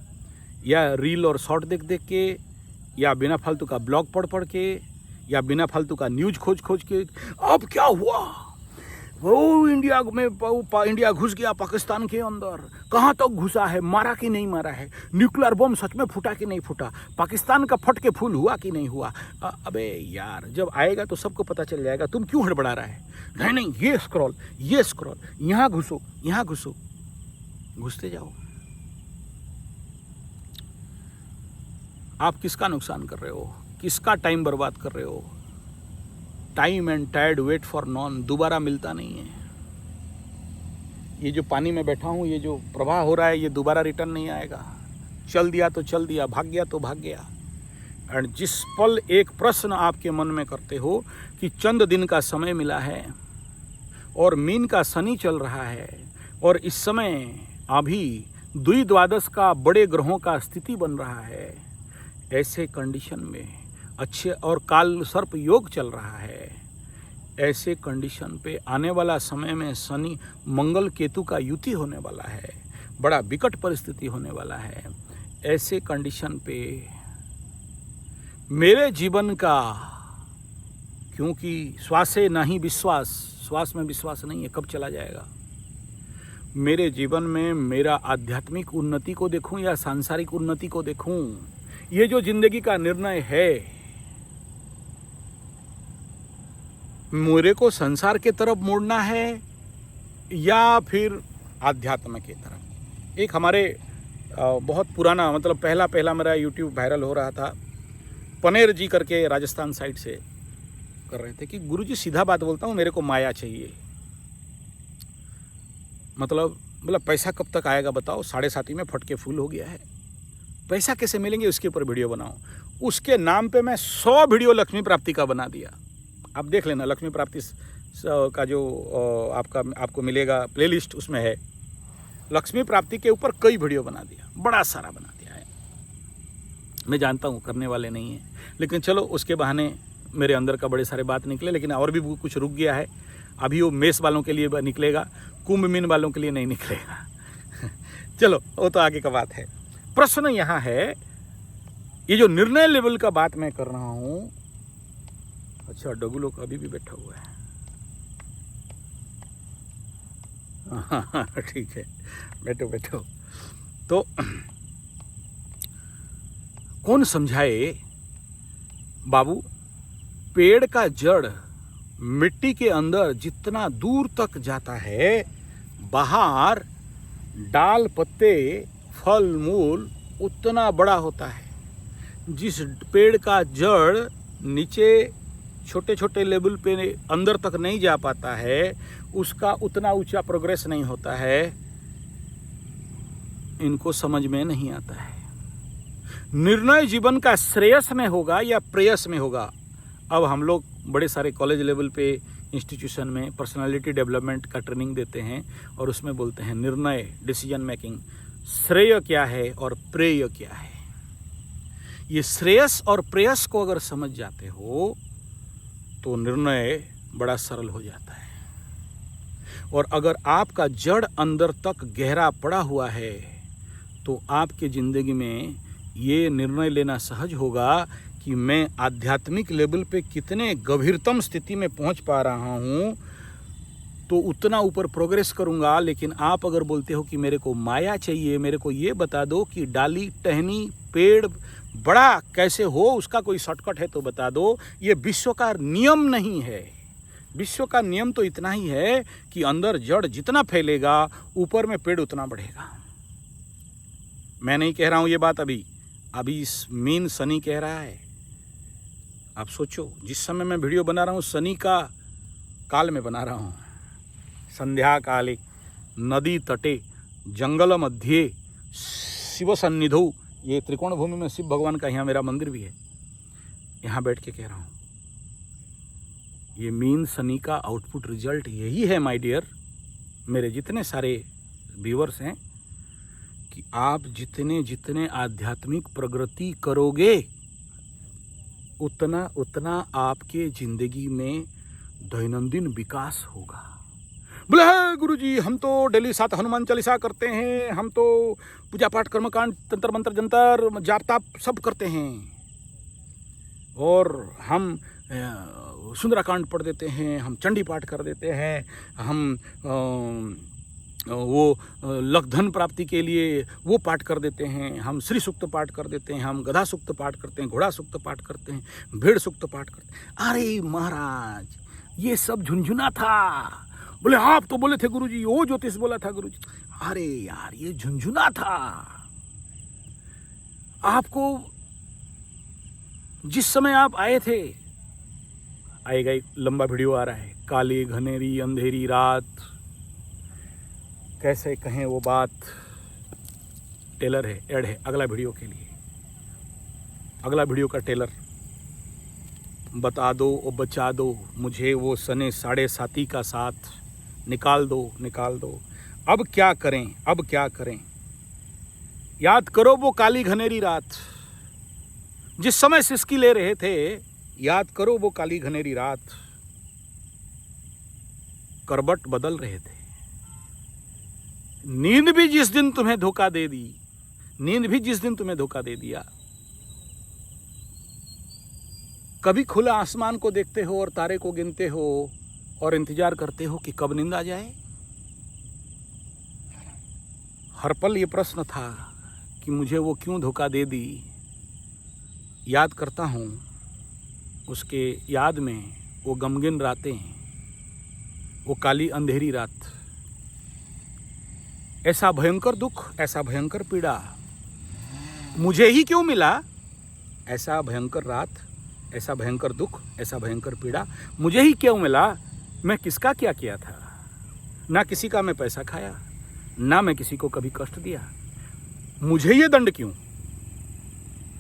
या रील और शॉर्ट देख देख के, या बिना फालतू का ब्लॉग पढ़ पढ़ के, या बिना फालतू का न्यूज खोज खोज के। अब क्या हुआ, वो इंडिया में इंडिया घुस गया पाकिस्तान के अंदर, कहाँ तक घुसा है, मारा कि नहीं मारा है, न्यूक्लियर बम सच में फूटा कि नहीं फूटा, पाकिस्तान का फट के फूल हुआ कि नहीं हुआ। अबे यार जब आएगा तो सबको पता चल जाएगा, तुम क्यों हड़बड़ा रहा है। नहीं नहीं, ये स्क्रॉल, यहाँ घुसो, यहाँ घुसो, घुसते जाओ। आप किसका नुकसान कर रहे हो, किसका टाइम बर्बाद कर रहे हो। टाइम एंड टायर्ड वेट फॉर नॉन, दोबारा मिलता नहीं है। ये जो पानी में बैठा हूँ, ये जो प्रवाह हो रहा है, ये दोबारा रिटर्न नहीं आएगा। चल दिया तो चल दिया, भाग गया तो भाग गया। और जिस पल एक प्रश्न आपके मन में करते हो कि चंद दिन का समय मिला है और मीन का शनि चल रहा है, और इस समय अभी द्विद्वादश का बड़े ग्रहों का स्थिति बन रहा है, ऐसे कंडीशन में अच्छे, और काल सर्प योग चल रहा है, ऐसे कंडीशन पे आने वाला समय में शनि मंगल केतु का युति होने वाला है, बड़ा विकट परिस्थिति होने वाला है। ऐसे कंडीशन पे मेरे जीवन का, क्योंकि श्वासे नहीं विश्वास, श्वास में विश्वास नहीं है, कब चला जाएगा। मेरे जीवन में मेरा आध्यात्मिक उन्नति को देखूं या सांसारिक उन्नति को देखूं, ये जो जिंदगी का निर्णय है, मेरे को संसार के तरफ मोड़ना है या फिर आध्यात्म के तरफ। एक हमारे बहुत पुराना, मतलब पहला मेरा यूट्यूब वायरल हो रहा था, पनेर जी करके राजस्थान साइड से कर रहे थे कि गुरुजी सीधा बात बोलता हूँ, मेरे को माया चाहिए। मतलब पैसा कब तक आएगा बताओ, 7.5 में फटके फूल हो गया है, पैसा कैसे मिलेंगे, उसके ऊपर वीडियो बनाओ। उसके नाम पे मैं 100 वीडियो लक्ष्मी प्राप्ति का बना दिया। आप देख लेना, लक्ष्मी प्राप्ति का जो आपको मिलेगा प्लेलिस्ट, उसमें है। लक्ष्मी प्राप्ति के ऊपर कई वीडियो बना दिया, बड़ा सारा बना दिया है। मैं जानता हूँ करने वाले नहीं हैं, लेकिन चलो उसके बहाने मेरे अंदर का बड़े सारे बात निकले, लेकिन और भी कुछ रुक गया है। अभी वो मेष वालों के लिए निकलेगा, कुंभ मीन वालों के लिए नहीं निकलेगा। चलो वो तो आगे का बात है। प्रश्न यहाँ है ये जो निर्णय लेवल का बात मैं कर रहा हूं, अच्छा डगू लोग अभी भी बैठा हुआ है, हाँ ठीक है, बैठो बैठो। तो कौन समझाए बाबू, पेड़ का जड़ मिट्टी के अंदर जितना दूर तक जाता है, बाहर डाल पत्ते फल मूल उतना बड़ा होता है। जिस पेड़ का जड़ नीचे छोटे छोटे लेवल पे अंदर तक नहीं जा पाता है, उसका उतना ऊंचा प्रोग्रेस नहीं होता है। इनको समझ में नहीं आता है। निर्णय जीवन का श्रेयस में होगा या प्रेयस में होगा। अब हम लोग बड़े सारे कॉलेज लेवल पे इंस्टीट्यूशन में पर्सनालिटी डेवलपमेंट का ट्रेनिंग देते हैं और उसमें बोलते हैं निर्णय, डिसीजन मेकिंग, श्रेय क्या है और प्रेय क्या है। ये श्रेयस और प्रेयस को अगर समझ जाते हो तो निर्णय बड़ा सरल हो जाता है। और अगर आपका जड़ अंदर तक गहरा पड़ा हुआ है तो आपके जिंदगी में ये निर्णय लेना सहज होगा कि मैं आध्यात्मिक लेवल पे कितने गंभीरतम स्थिति में पहुंच पा रहा हूं, तो उतना ऊपर प्रोग्रेस करूंगा। लेकिन आप अगर बोलते हो कि मेरे को माया चाहिए, मेरे को ये बता दो कि डाली टहनी पेड़ बड़ा कैसे हो, उसका कोई शॉर्टकट है तो बता दो, ये विश्व का नियम नहीं है। विश्व का नियम तो इतना ही है कि अंदर जड़ जितना फैलेगा ऊपर में पेड़ उतना बढ़ेगा। मैं नहीं कह रहा हूं ये बात, अभी इस मीन शनि कह रहा है। आप सोचो, जिस समय मैं वीडियो बना रहा हूँ शनि का काल में बना रहा हूँ। संध्या काले नदी तटे जंगल मध्य शिव सन्निधौ, ये त्रिकोण भूमि में शिव भगवान का यहाँ मेरा मंदिर भी है, यहाँ बैठ के कह रहा हूँ। ये मीन शनि का आउटपुट रिजल्ट यही है माय डियर, मेरे जितने सारे व्यूअर्स हैं, कि आप जितने जितने आध्यात्मिक प्रगति करोगे उतना उतना आपके जिंदगी में दैनंदिन विकास होगा। बोले है गुरुजी, हम तो डेली 7 हनुमान चालीसा करते हैं, हम तो पूजा पाठ कर्मकांड तंत्र मंत्र जंतर जाप ताप सब करते हैं, और हम सुंदराकांड पढ़ देते हैं, हम चंडी पाठ कर देते हैं, हम वो लखधन प्राप्ति के लिए वो पाठ कर देते हैं, हम श्री सूक्त पाठ कर देते हैं, हम गधा सूक्त पाठ करते हैं, घोड़ा सूक्त पाठ करते हैं, भेड़ सूक्त पाठ करते हैं। अरे महाराज, ये सब झुनझुना था। बोले आप तो बोले थे गुरुजी, वो ज्योतिष बोला था गुरुजी। अरे यार, ये झुनझुना था। आपको जिस समय आप आए थे, आएगा एक लंबा वीडियो आ रहा है, काली घनेरी अंधेरी रात, कैसे कहें वो बात, टेलर है, ऐड है अगला वीडियो के लिए। अगला वीडियो का टेलर, बता दो और बचा दो मुझे वो सने 7.5 का साथ, निकाल दो निकाल दो। अब क्या करें, अब क्या करें। याद करो वो काली घनेरी रात, जिस समय सिसकी ले रहे थे, याद करो वो काली घनेरी रात। करवट बदल रहे थे। नींद भी जिस दिन तुम्हें धोखा दे दी, नींद भी जिस दिन तुम्हें धोखा दे दिया। कभी खुला आसमान को देखते हो और तारे को गिनते हो और इंतजार करते हो कि कब नींद आ जाए। हर पल ये प्रश्न था कि मुझे वो क्यों धोखा दे दी। याद करता हूँ उसके याद में वो गमगीन रातें, वो काली अंधेरी रात, ऐसा भयंकर दुख, ऐसा भयंकर पीड़ा मुझे ही क्यों मिला। ऐसा भयंकर रात, ऐसा भयंकर दुख, ऐसा भयंकर पीड़ा मुझे ही क्यों मिला। मैं किसका क्या किया था। ना किसी का मैं पैसा खाया, ना मैं किसी को कभी कष्ट दिया, मुझे ये दंड क्यों।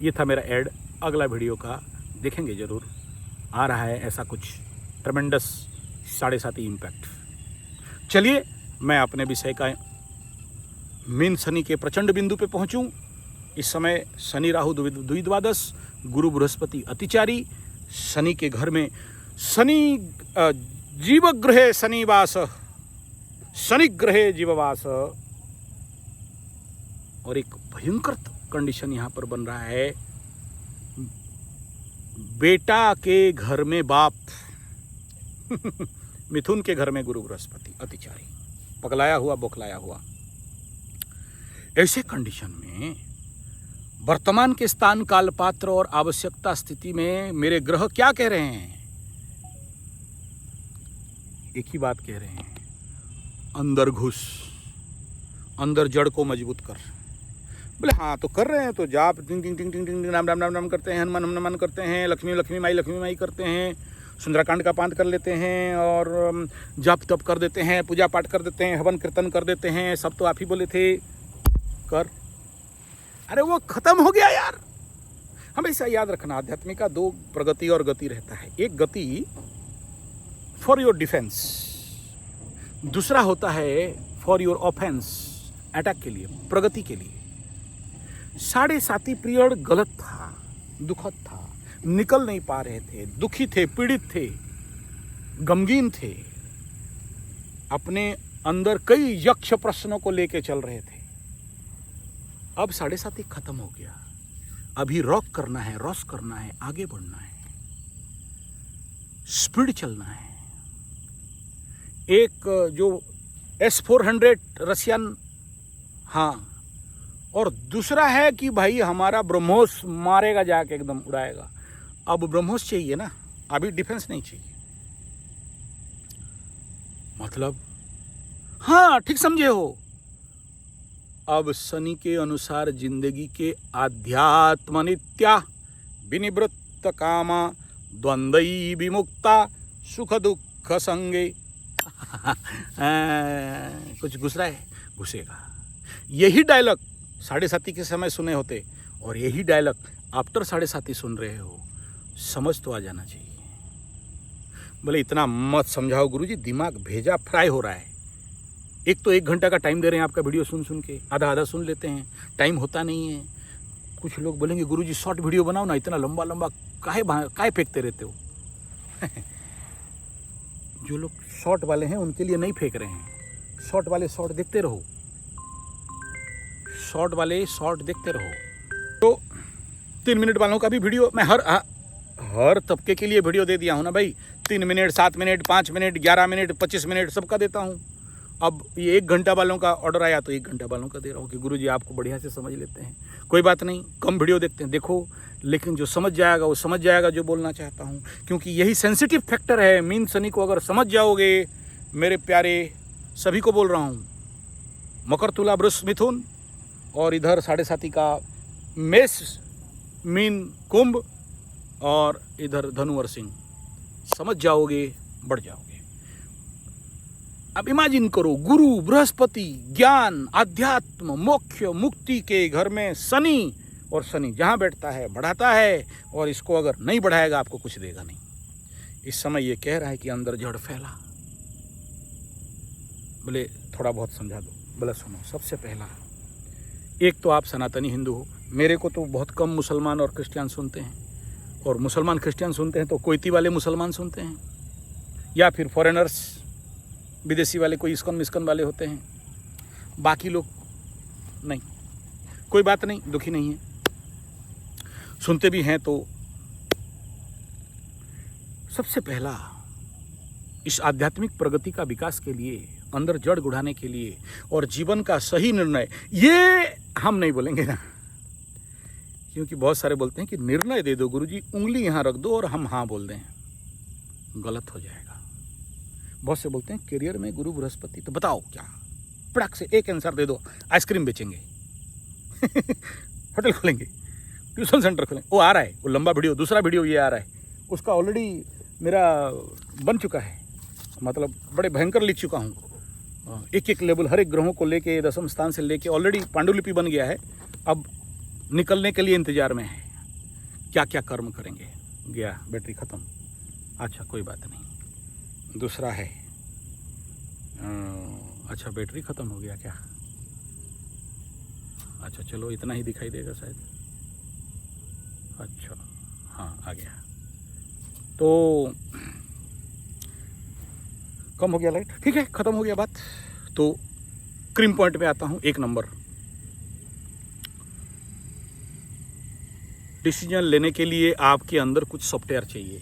ये था मेरा ऐड। अगला वीडियो का देखेंगे जरूर, आ रहा है ऐसा कुछ ट्रेमेंडस 7.5 इम्पैक्ट। चलिए मैं अपने विषय का मीन शनि के प्रचंड बिंदु पे पहुंचूं। इस समय शनि राहु द्विद्वादश, गुरु बृहस्पति अतिचारी, शनि के घर में शनि जीव ग्रहे शनिवास, शनि ग्रहे जीववास, और एक भयंकर कंडीशन यहाँ पर बन रहा है बेटा के घर में बाप, मिथुन के घर में गुरु बृहस्पति अतिचारी, पगलाया हुआ बौखलाया हुआ। ऐसे कंडीशन में वर्तमान के स्थान काल पात्र और आवश्यकता स्थिति में मेरे ग्रह क्या कह रहे हैं? एक ही बात कह रहे हैं, अंदर घुस, अंदर जड़ को मजबूत कर। बोले हाँ तो कर रहे हैं, तो जाप टिंग टिंग टिंग टिंग टिंग राम राम राम राम करते हैं, हनुमान हनुमान करते हैं, लक्ष्मी लक्ष्मी माई करते हैं, सुंदराकांड का पाठ कर लेते हैं, और जप तप कर देते हैं, पूजा पाठ कर देते हैं, हवन कीर्तन कर देते हैं, सब तो आप ही बोले थे कर। अरे वो खत्म हो गया यार। हमेशा याद रखना, आध्यात्मिक का दो प्रगति और गति रहता है। एक गति फॉर योर डिफेंस, दूसरा होता है फॉर योर ऑफेंस, अटैक के लिए, प्रगति के लिए। 7.5 पीरियड गलत था, दुखद था, निकल नहीं पा रहे थे, दुखी थे, पीड़ित थे, गमगीन थे, अपने अंदर कई यक्ष प्रश्नों को लेके चल रहे थे। अब 7.5 खत्म हो गया। अभी रॉक करना है, रॉस करना है, आगे बढ़ना है, स्पीड चलना है। एक जो S-400 रशियन, हाँ, और दूसरा है कि भाई हमारा ब्रह्मोस मारेगा जाके, एकदम उड़ाएगा। अब ब्रह्मोस चाहिए ना, अभी डिफेंस नहीं चाहिए। मतलब हाँ, ठीक समझे हो। अब शनि के अनुसार जिंदगी के आध्यात्म नित्या विनिवृत्त कामा द्वंद्वई विमुक्ता सुख दुख संगे। कुछ घुस रहा है, घुसेगा। यही डायलॉग 7.5 के समय सुने होते और यही डायलॉग आफ्टर 7.5 सुन रहे हो, समझ तो आ जाना चाहिए। बोले इतना मत समझाओ गुरुजी, दिमाग भेजा फ्राई हो रहा है। एक तो 1 घंटा का टाइम दे रहे हैं आपका वीडियो सुन के, आधा आधा सुन लेते हैं, टाइम होता नहीं है। कुछ लोग बोलेंगे गुरुजी शॉर्ट वीडियो बनाओ ना, इतना लंबा लंबा काहे फेंकते रहते हो। जो लोग शॉर्ट वाले हैं उनके लिए नहीं फेंक रहे हैं। शॉर्ट वाले शॉर्ट देखते रहो, शॉर्ट वाले शॉर्ट देखते रहो। तो 3 मिनट वालों का भी वीडियो मैं हर तबके के लिए वीडियो दे दिया हूँ ना भाई। 3 minute, 7 minute, 5 minute, 11 minute, 25 minute सबका देता हूँ। अब ये 1 घंटा वालों का ऑर्डर आया तो 1 घंटा वालों का दे रहा हूँ कि गुरुजी आपको बढ़िया से समझ लेते हैं। कोई बात नहीं, कम वीडियो देखते हैं, देखो, लेकिन जो समझ जाएगा वो समझ जाएगा जो बोलना चाहता हूँ, क्योंकि यही सेंसिटिव फैक्टर है। मीन शनि को अगर समझ जाओगे मेरे प्यारे, सभी को बोल रहा हूँ, मकर तुला वृष मिथुन, और इधर 7.5 का मेष मीन कुंभ, और इधर धनु और सिंह, समझ जाओगे बढ़ जाओगे। अब इमेजिन करो, गुरु बृहस्पति ज्ञान अध्यात्म मोक्ष मुक्ति के घर में शनि, और शनि जहाँ बैठता है बढ़ाता है, और इसको अगर नहीं बढ़ाएगा आपको कुछ देगा नहीं। इस समय ये कह रहा है कि अंदर जड़ फैला। बोले थोड़ा बहुत समझा दो। बोला सुनो, सबसे पहला, एक तो आप सनातनी हिंदू हो, मेरे को तो बहुत कम मुसलमान और क्रिश्चियन सुनते हैं, और मुसलमान क्रिश्चियन सुनते हैं तो कोयती वाले मुसलमान सुनते हैं, या फिर फॉरेनर्स विदेशी वाले कोई इस्कॉन मिस्कॉन वाले होते हैं, बाकी लोग नहीं। कोई बात नहीं, दुखी नहीं है, सुनते भी हैं। तो सबसे पहला, इस आध्यात्मिक प्रगति का विकास के लिए, अंदर जड़ गुढ़ाने के लिए, और जीवन का सही निर्णय, ये हम नहीं बोलेंगे ना, क्योंकि बहुत सारे बोलते हैं कि निर्णय दे दो गुरुजी, उंगली यहाँ रख दो और हम हाँ बोल दें, गलत हो जाएगा। बहुत से बोलते हैं करियर में गुरु बृहस्पति, तो बताओ क्या, फटाक से एक आंसर दे दो, आइसक्रीम बेचेंगे, होटल खोलेंगे, ट्यूशन सेंटर खोलेंगे। वो आ रहा है, वो लंबा वीडियो, दूसरा वीडियो ये आ रहा है, उसका ऑलरेडी मेरा बन चुका है, मतलब बड़े भयंकर लिख चुका हूँ। एक लेवल हर एक ग्रहों को लेके, 10वें स्थान से लेके ऑलरेडी पांडुलिपि बन गया है। अब निकलने के लिए इंतजार में है, क्या क्या कर्म करेंगे। गया बैटरी ख़त्म, अच्छा कोई बात नहीं। दूसरा है, अच्छा बैटरी ख़त्म हो गया क्या, अच्छा चलो इतना ही दिखाई देगा शायद, अच्छा हाँ आ गया। तो कम हो गया लाइट, ठीक है, ख़त्म हो गया बात। तो क्रीम पॉइंट पे आता हूँ, 1 नंबर। डिसीजन लेने के लिए आपके अंदर कुछ सॉफ्टवेयर चाहिए,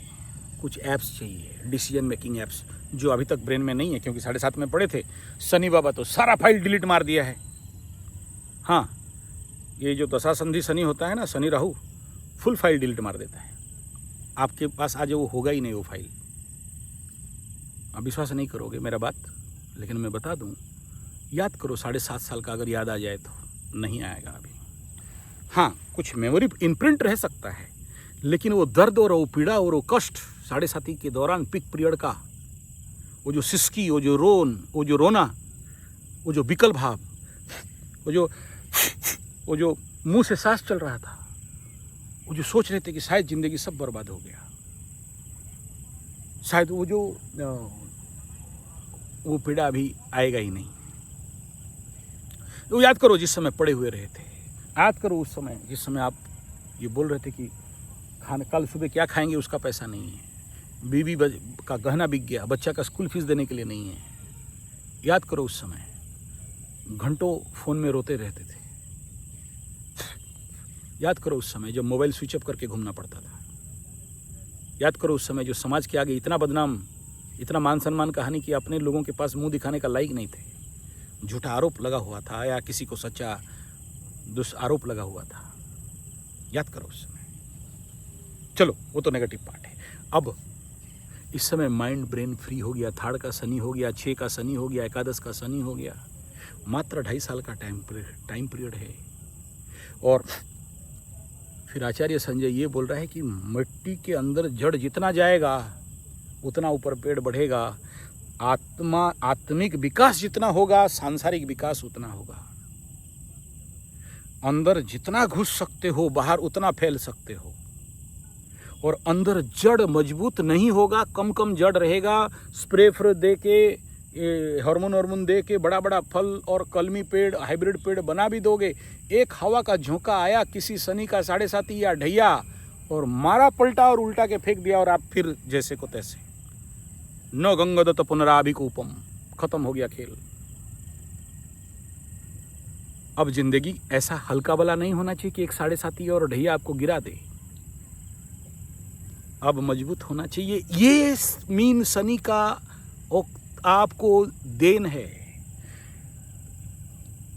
कुछ ऐप्स चाहिए, डिसीजन मेकिंग ऐप्स, जो अभी तक ब्रेन में नहीं है, क्योंकि 7.5 में पढ़े थे। शनि बाबा तो सारा फाइल डिलीट मार दिया है। हाँ, ये जो दशा संधि शनि होता है ना, Shani Rahu, full file delete मार देता है। आपके पास आज वो होगा ही नहीं वो फाइल। आप विश्वास नहीं करोगे मेरा बात, लेकिन मैं बता दूं, याद करो 7.5 साल का अगर याद आ जाए तो नहीं आएगा अभी। हाँ, कुछ मेमोरी इम्प्रिंट रह सकता है, लेकिन वो दर्द और वो पीड़ा और वो कष्ट 7.5 के दौरान पीक पीरियड का, वो जो सिसकी, वो जो रोना, वो जो विकल भाव, वो जो मुंह से सांस चल रहा था, वो जो सोच रहे थे कि शायद जिंदगी सब बर्बाद हो गया, शायद वो पीड़ा अभी आएगा ही नहीं। वो याद करो जिस समय पड़े हुए रहे थे, याद करो उस समय जिस समय आप ये बोल रहे थे कि खाना कल सुबह क्या खाएंगे उसका पैसा नहीं है, बीवी का गहना बिक गया, बच्चा का स्कूल फीस देने के लिए नहीं है। याद करो उस समय घंटों फोन में रोते रहते थे। याद करो उस समय जब मोबाइल स्विच ऑफ करके घूमना पड़ता था। याद करो उस समय जो समाज के आगे इतना बदनाम, इतना मान सम्मान का हानि कि अपने लोगों के पास मुंह दिखाने का लायक नहीं थे। झूठा आरोप लगा हुआ था या किसी को सच्चा आरोप लगा हुआ था। याद करो उस समय। चलो वो तो नेगेटिव पार्ट है। अब इस समय माइंड ब्रेन फ्री हो गया। 3rd का शनि हो गया, 6 का शनि हो गया, 11 का शनि हो गया। मात्र 2.5 साल का टाइम पीरियड है। और फिर आचार्य संजय ये बोल रहा है कि मिट्टी के अंदर जड़ जितना जाएगा उतना ऊपर पेड़ बढ़ेगा। आत्मिक विकास जितना होगा, सांसारिक विकास उतना होगा। अंदर जितना घुस सकते हो, बाहर उतना फैल सकते हो। और अंदर जड़ मजबूत नहीं होगा, कम जड़ रहेगा। स्प्रे फ्रे दे के, हार्मोन दे के बड़ा फल और कलमी पेड़, हाइब्रिड पेड़ बना भी दोगे, एक हवा का झोंका आया किसी शनि का 7.5 या ढैया और मारा पलटा और उल्टा के फेंक दिया और आप फिर जैसे को तैसे। न गंगदत्त पुनराभिकूपम, खत्म हो गया खेल। अब जिंदगी ऐसा हल्का वाला नहीं होना चाहिए कि एक 7.5 और ढैया आपको गिरा दे। अब मजबूत होना चाहिए। ये मीन शनि का आपको देन है।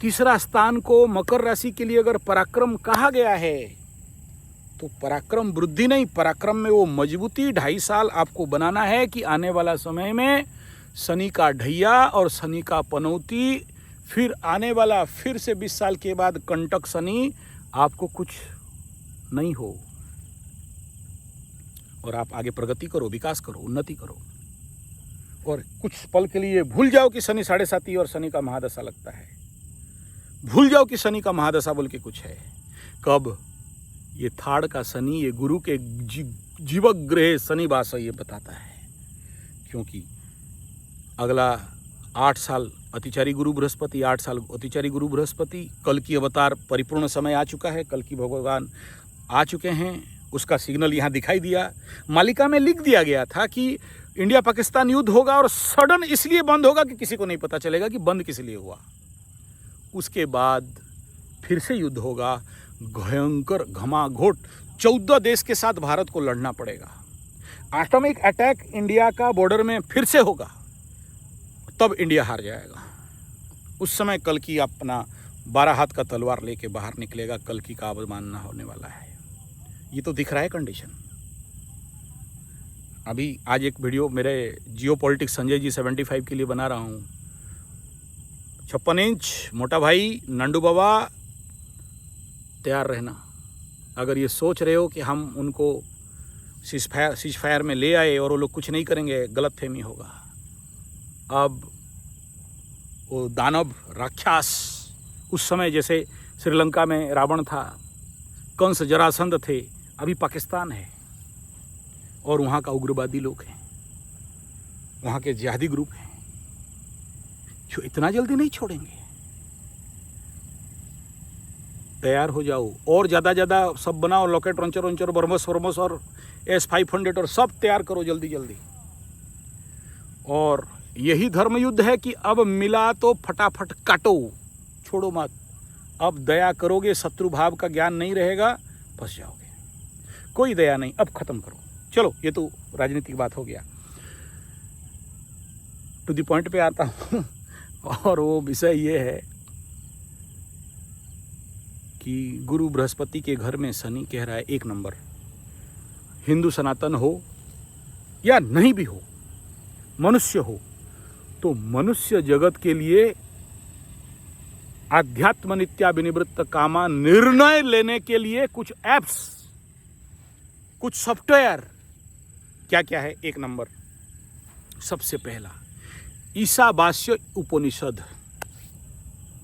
तीसरा स्थान को मकर राशि के लिए अगर पराक्रम कहा गया है तो पराक्रम वृद्धि नहीं, पराक्रम में वो मजबूती 2.5 साल आपको बनाना है कि आने वाला समय में शनि का ढैया और शनि का पनौती, फिर आने वाला फिर से 20 साल के बाद कंटक शनि आपको कुछ नहीं हो और आप आगे प्रगति करो, विकास करो, उन्नति करो। और कुछ पल के लिए भूल जाओ कि शनि 7.5 और शनि का महादशा लगता है। भूल जाओ कि शनि का महादशा बोल के कुछ है। कब? ये 3rd का शनि, ये गुरु के जीवक ग्रह शनि वास ये बताता है। क्योंकि अगला 8 साल अतिचारी गुरु बृहस्पति, 8 साल अतिचारी गुरु बृहस्पति, कल की अवतार परिपूर्ण समय आ चुका है, कल की भगवान आ चुके हैं। उसका सिग्नल यहाँ दिखाई दिया। मालिका में लिख दिया गया था कि इंडिया पाकिस्तान युद्ध होगा और सडन इसलिए बंद होगा कि किसी को नहीं पता चलेगा कि बंद किस लिए हुआ। उसके बाद फिर से युद्ध होगा, भयंकर घमाघोट 14 देश के साथ भारत को लड़ना पड़ेगा। एटॉमिक अटैक इंडिया का बॉर्डर में फिर से होगा, तब इंडिया हार जाएगा। उस समय कल की अपना 12 हाथ का तलवार लेके बाहर निकलेगा। कल की का अवमानना होने वाला है। ये तो दिख रहा है कंडीशन। अभी आज एक वीडियो मेरे जियो पॉलिटिक्स संजय जी 75 के लिए बना रहा हूँ। 56 इंच मोटा भाई नंदू बाबा तैयार रहना। अगर ये सोच रहे हो कि हम उनको सीज फायर में ले आए और वो लोग कुछ नहीं करेंगे, गलतफहमी होगा। अब वो दानव राक्षस उस समय जैसे श्रीलंका में रावण था, कंस जरासंध थे, अभी पाकिस्तान है और वहाँ का उग्रवादी लोग हैं, वहाँ के जिहादी ग्रुप हैं जो इतना जल्दी नहीं छोड़ेंगे। तैयार हो जाओ और ज़्यादा सब बनाओ, लॉकेट रॉन्चर बर्मस और S-500 और सब तैयार करो जल्दी जल्दी। और यही धर्म युद्ध है कि अब मिला तो फटाफट काटो, छोड़ो मत। अब दया करोगे, शत्रु भाव का ज्ञान नहीं रहेगा, फंस जाओगे। कोई दया नहीं, अब खत्म करो। चलो ये तो राजनीतिक बात हो गया, टू द पॉइंट पे आता हूँ और वो विषय ये है कि गुरु बृहस्पति के घर में शनि कह रहा है 1 नंबर। हिंदू सनातन हो या नहीं भी हो, मनुष्य हो, तो मनुष्य जगत के लिए आध्यात्म नित्या विनिवृत्त कामा निर्णय लेने के लिए कुछ ऐप्स, कुछ सॉफ्टवेयर क्या क्या है। 1 नंबर, सबसे पहला ईशावास्य उपनिषद।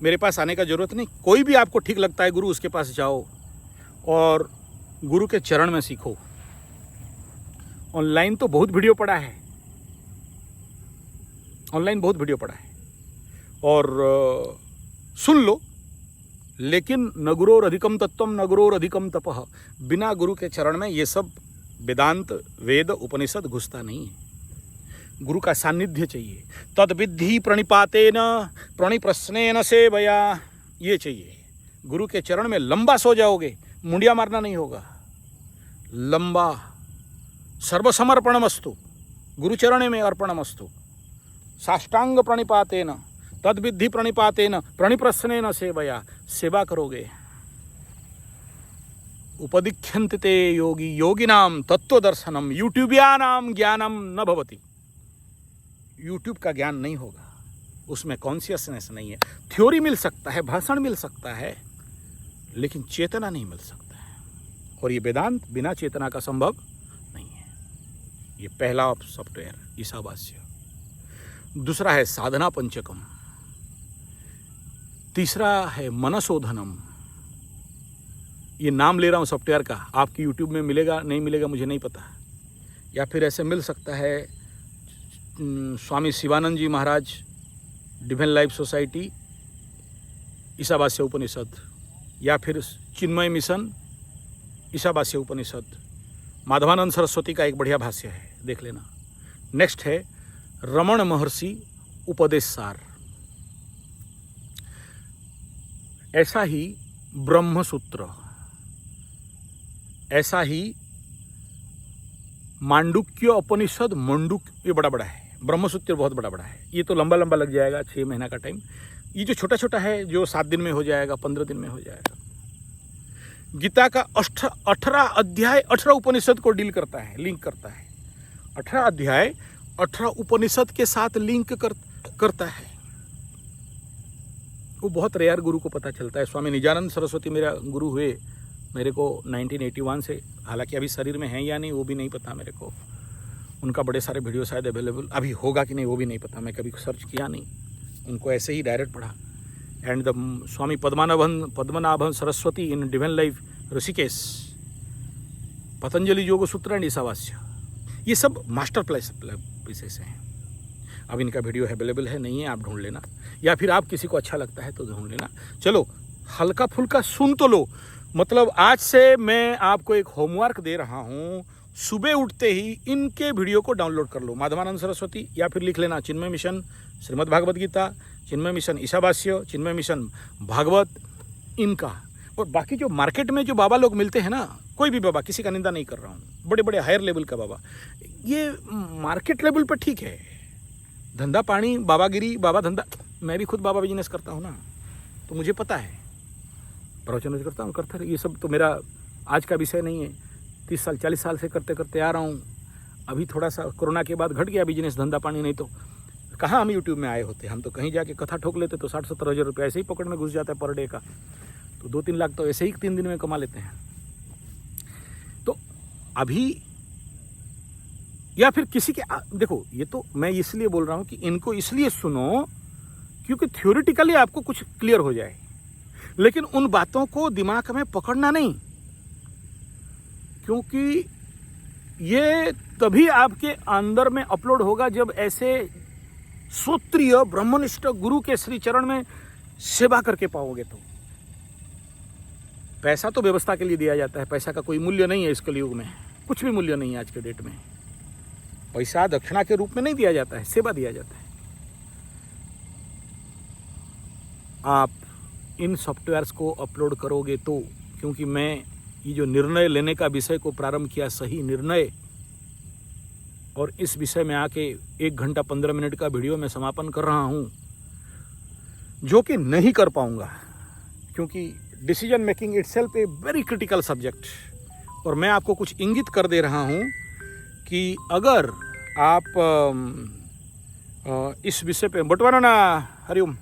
मेरे पास आने का जरूरत नहीं, कोई भी आपको ठीक लगता है गुरु, उसके पास जाओ और गुरु के चरण में सीखो। ऑनलाइन तो बहुत वीडियो पड़ा है, ऑनलाइन बहुत वीडियो पड़ा है और सुन लो, लेकिन न गुरोर अधिकम तत्वम न गुरोर अधिकम तपः। बिना गुरु के चरण में ये सब वेदांत, वेद, उपनिषद घुसता नहीं है। गुरु का सानिध्य चाहिए। तद विद्धि प्रणिपातेन प्रणिप्रश्नेन सेवया, ये चाहिए। गुरु के चरण में लंबा सो जाओगे, मुंडिया मारना नहीं होगा, लंबा सर्वसमर्पणमस्तु, गुरु चरण में अर्पणमस्तु। साष्टांग प्रणिपातेन तद विद्धि प्रणिपातेन प्रणिप्रश्नेन सेवया, सेवा करोगे। उपदिख्यन्ते ते योगी योगिनाम तत्वदर्शनम यूट्यूबियानाम ज्ञानम न भवति। यूट्यूब का ज्ञान नहीं होगा, उसमें कॉन्शियसनेस नहीं है। थ्योरी मिल सकता है, भाषण मिल सकता है, लेकिन चेतना नहीं मिल सकता है। और ये वेदांत बिना चेतना का संभव नहीं है। ये पहला सॉफ्टवेयर ईशावास्य। दूसरा है साधना पंचकम। तीसरा है मनशोधनम। ये नाम ले रहा हूँ सॉफ्टवेयर का, आपकी यूट्यूब में मिलेगा नहीं मिलेगा मुझे नहीं पता, या फिर ऐसे मिल सकता है स्वामी शिवानंद जी महाराज डिवाइन लाइफ सोसाइटी ईशावास्य उपनिषद, या फिर चिन्मय मिशन ईशावास्य उपनिषद। माधवानंद सरस्वती का एक बढ़िया भाष्य है, देख लेना। नेक्स्ट है रमण महर्षि उपदेश सार। ऐसा ही ब्रह्मसूत्र, ऐसा ही मांडुक्य उपनिषद, ये बड़ा बड़ा है। ब्रह्मसूत्र बहुत बड़ा बड़ा है, ये तो लंबा लंबा लग जाएगा, 6 महीना का टाइम। ये जो छोटा छोटा है जो 7 दिन में हो जाएगा, 15 दिन में हो जाएगा। गीता का 18 अध्याय 18 उपनिषद को डील करता है, लिंक करता है। 18 अध्याय 18 उपनिषद के साथ लिंक करता है। वो बहुत रेयर गुरु को पता चलता है। स्वामी निजानंद सरस्वती मेरा गुरु हुए मेरे को 1981 से, हालांकि अभी शरीर में है या नहीं वो भी नहीं पता मेरे को। उनका बड़े सारे वीडियो शायद अवेलेबल अभी होगा कि नहीं वो भी नहीं पता, मैं कभी सर्च किया नहीं, उनको ऐसे ही डायरेक्ट पढ़ा। And the Swami Padmanabhan Saraswati in divine life Rishikesh, Patanjali योग सूत्र एंड ईशावास्य, ये सब मास्टर पीसेस हैं। अब इनका वीडियो अवेलेबल है नहीं है, आप ढूंढ लेना, या फिर आप किसी को अच्छा लगता है तो ढूंढ लेना। चलो हल्का फुल्का सुन तो लो। मतलब आज से मैं आपको एक होमवर्क दे रहा हूँ, सुबह उठते ही इनके वीडियो को डाउनलोड कर लो। माधवानंद सरस्वती, या फिर लिख लेना चिन्मय मिशन श्रीमद् भागवत गीता, चिन्मय मिशन ईशावास्य, चिन्मय मिशन भागवत, इनका। और बाकी जो मार्केट में जो बाबा लोग मिलते हैं ना, कोई भी बाबा, किसी का निंदा नहीं कर रहा हूँ, बड़े बड़े हायर लेवल का बाबा, ये मार्केट लेवल पर ठीक है। धंधा पानी, बाबागिरी, बाबा धंधा, मैं भी खुद बाबा बिजनेस करता हूँ ना, तो मुझे पता है, प्रवचन करता हूँ, करता ये सब तो मेरा आज का विषय नहीं है। 30 साल 40 साल से करते करते आ रहा हूँ। अभी थोड़ा सा कोरोना के बाद घट गया बिजनेस, धंधा पानी, नहीं तो कहाँ हम यूट्यूब में आए होते। हम तो कहीं जाके कथा ठोक लेते तो 60-70 हज़ार रुपये ऐसे ही पकड़ में घुस जाता है पर डे का, तो 2-3 लाख तो ऐसे ही 3 दिन में कमा लेते हैं। तो अभी या फिर किसी के देखो, ये तो मैं इसलिए बोल रहा हूँ कि इनको इसलिए सुनो क्योंकि थ्योरेटिकली आपको कुछ क्लियर हो जाए, लेकिन उन बातों को दिमाग में पकड़ना नहीं, क्योंकि ये तभी आपके अंदर में अपलोड होगा जब ऐसे सूत्रीय ब्रह्मनिष्ठ गुरु के श्री चरण में सेवा करके पाओगे। तो पैसा तो व्यवस्था के लिए दिया जाता है, पैसा का कोई मूल्य नहीं है इस कलयुग में, कुछ भी मूल्य नहीं है आज के डेट में। पैसा दक्षिणा के रूप में नहीं दिया जाता है, सेवा दिया जाता है। आप इन सॉफ्टवेयर्स को अपलोड करोगे तो, क्योंकि मैं ये जो निर्णय लेने का विषय को प्रारंभ किया, सही निर्णय, और इस विषय में आके 1 घंटा 15 मिनट का वीडियो मैं समापन कर रहा हूँ, जो कि नहीं कर पाऊँगा क्योंकि decision making itself a very critical subject. और मैं आपको कुछ इंगित कर दे रहा हूँ कि अगर आप इस विषय पे बटवाना ना, हरिओम।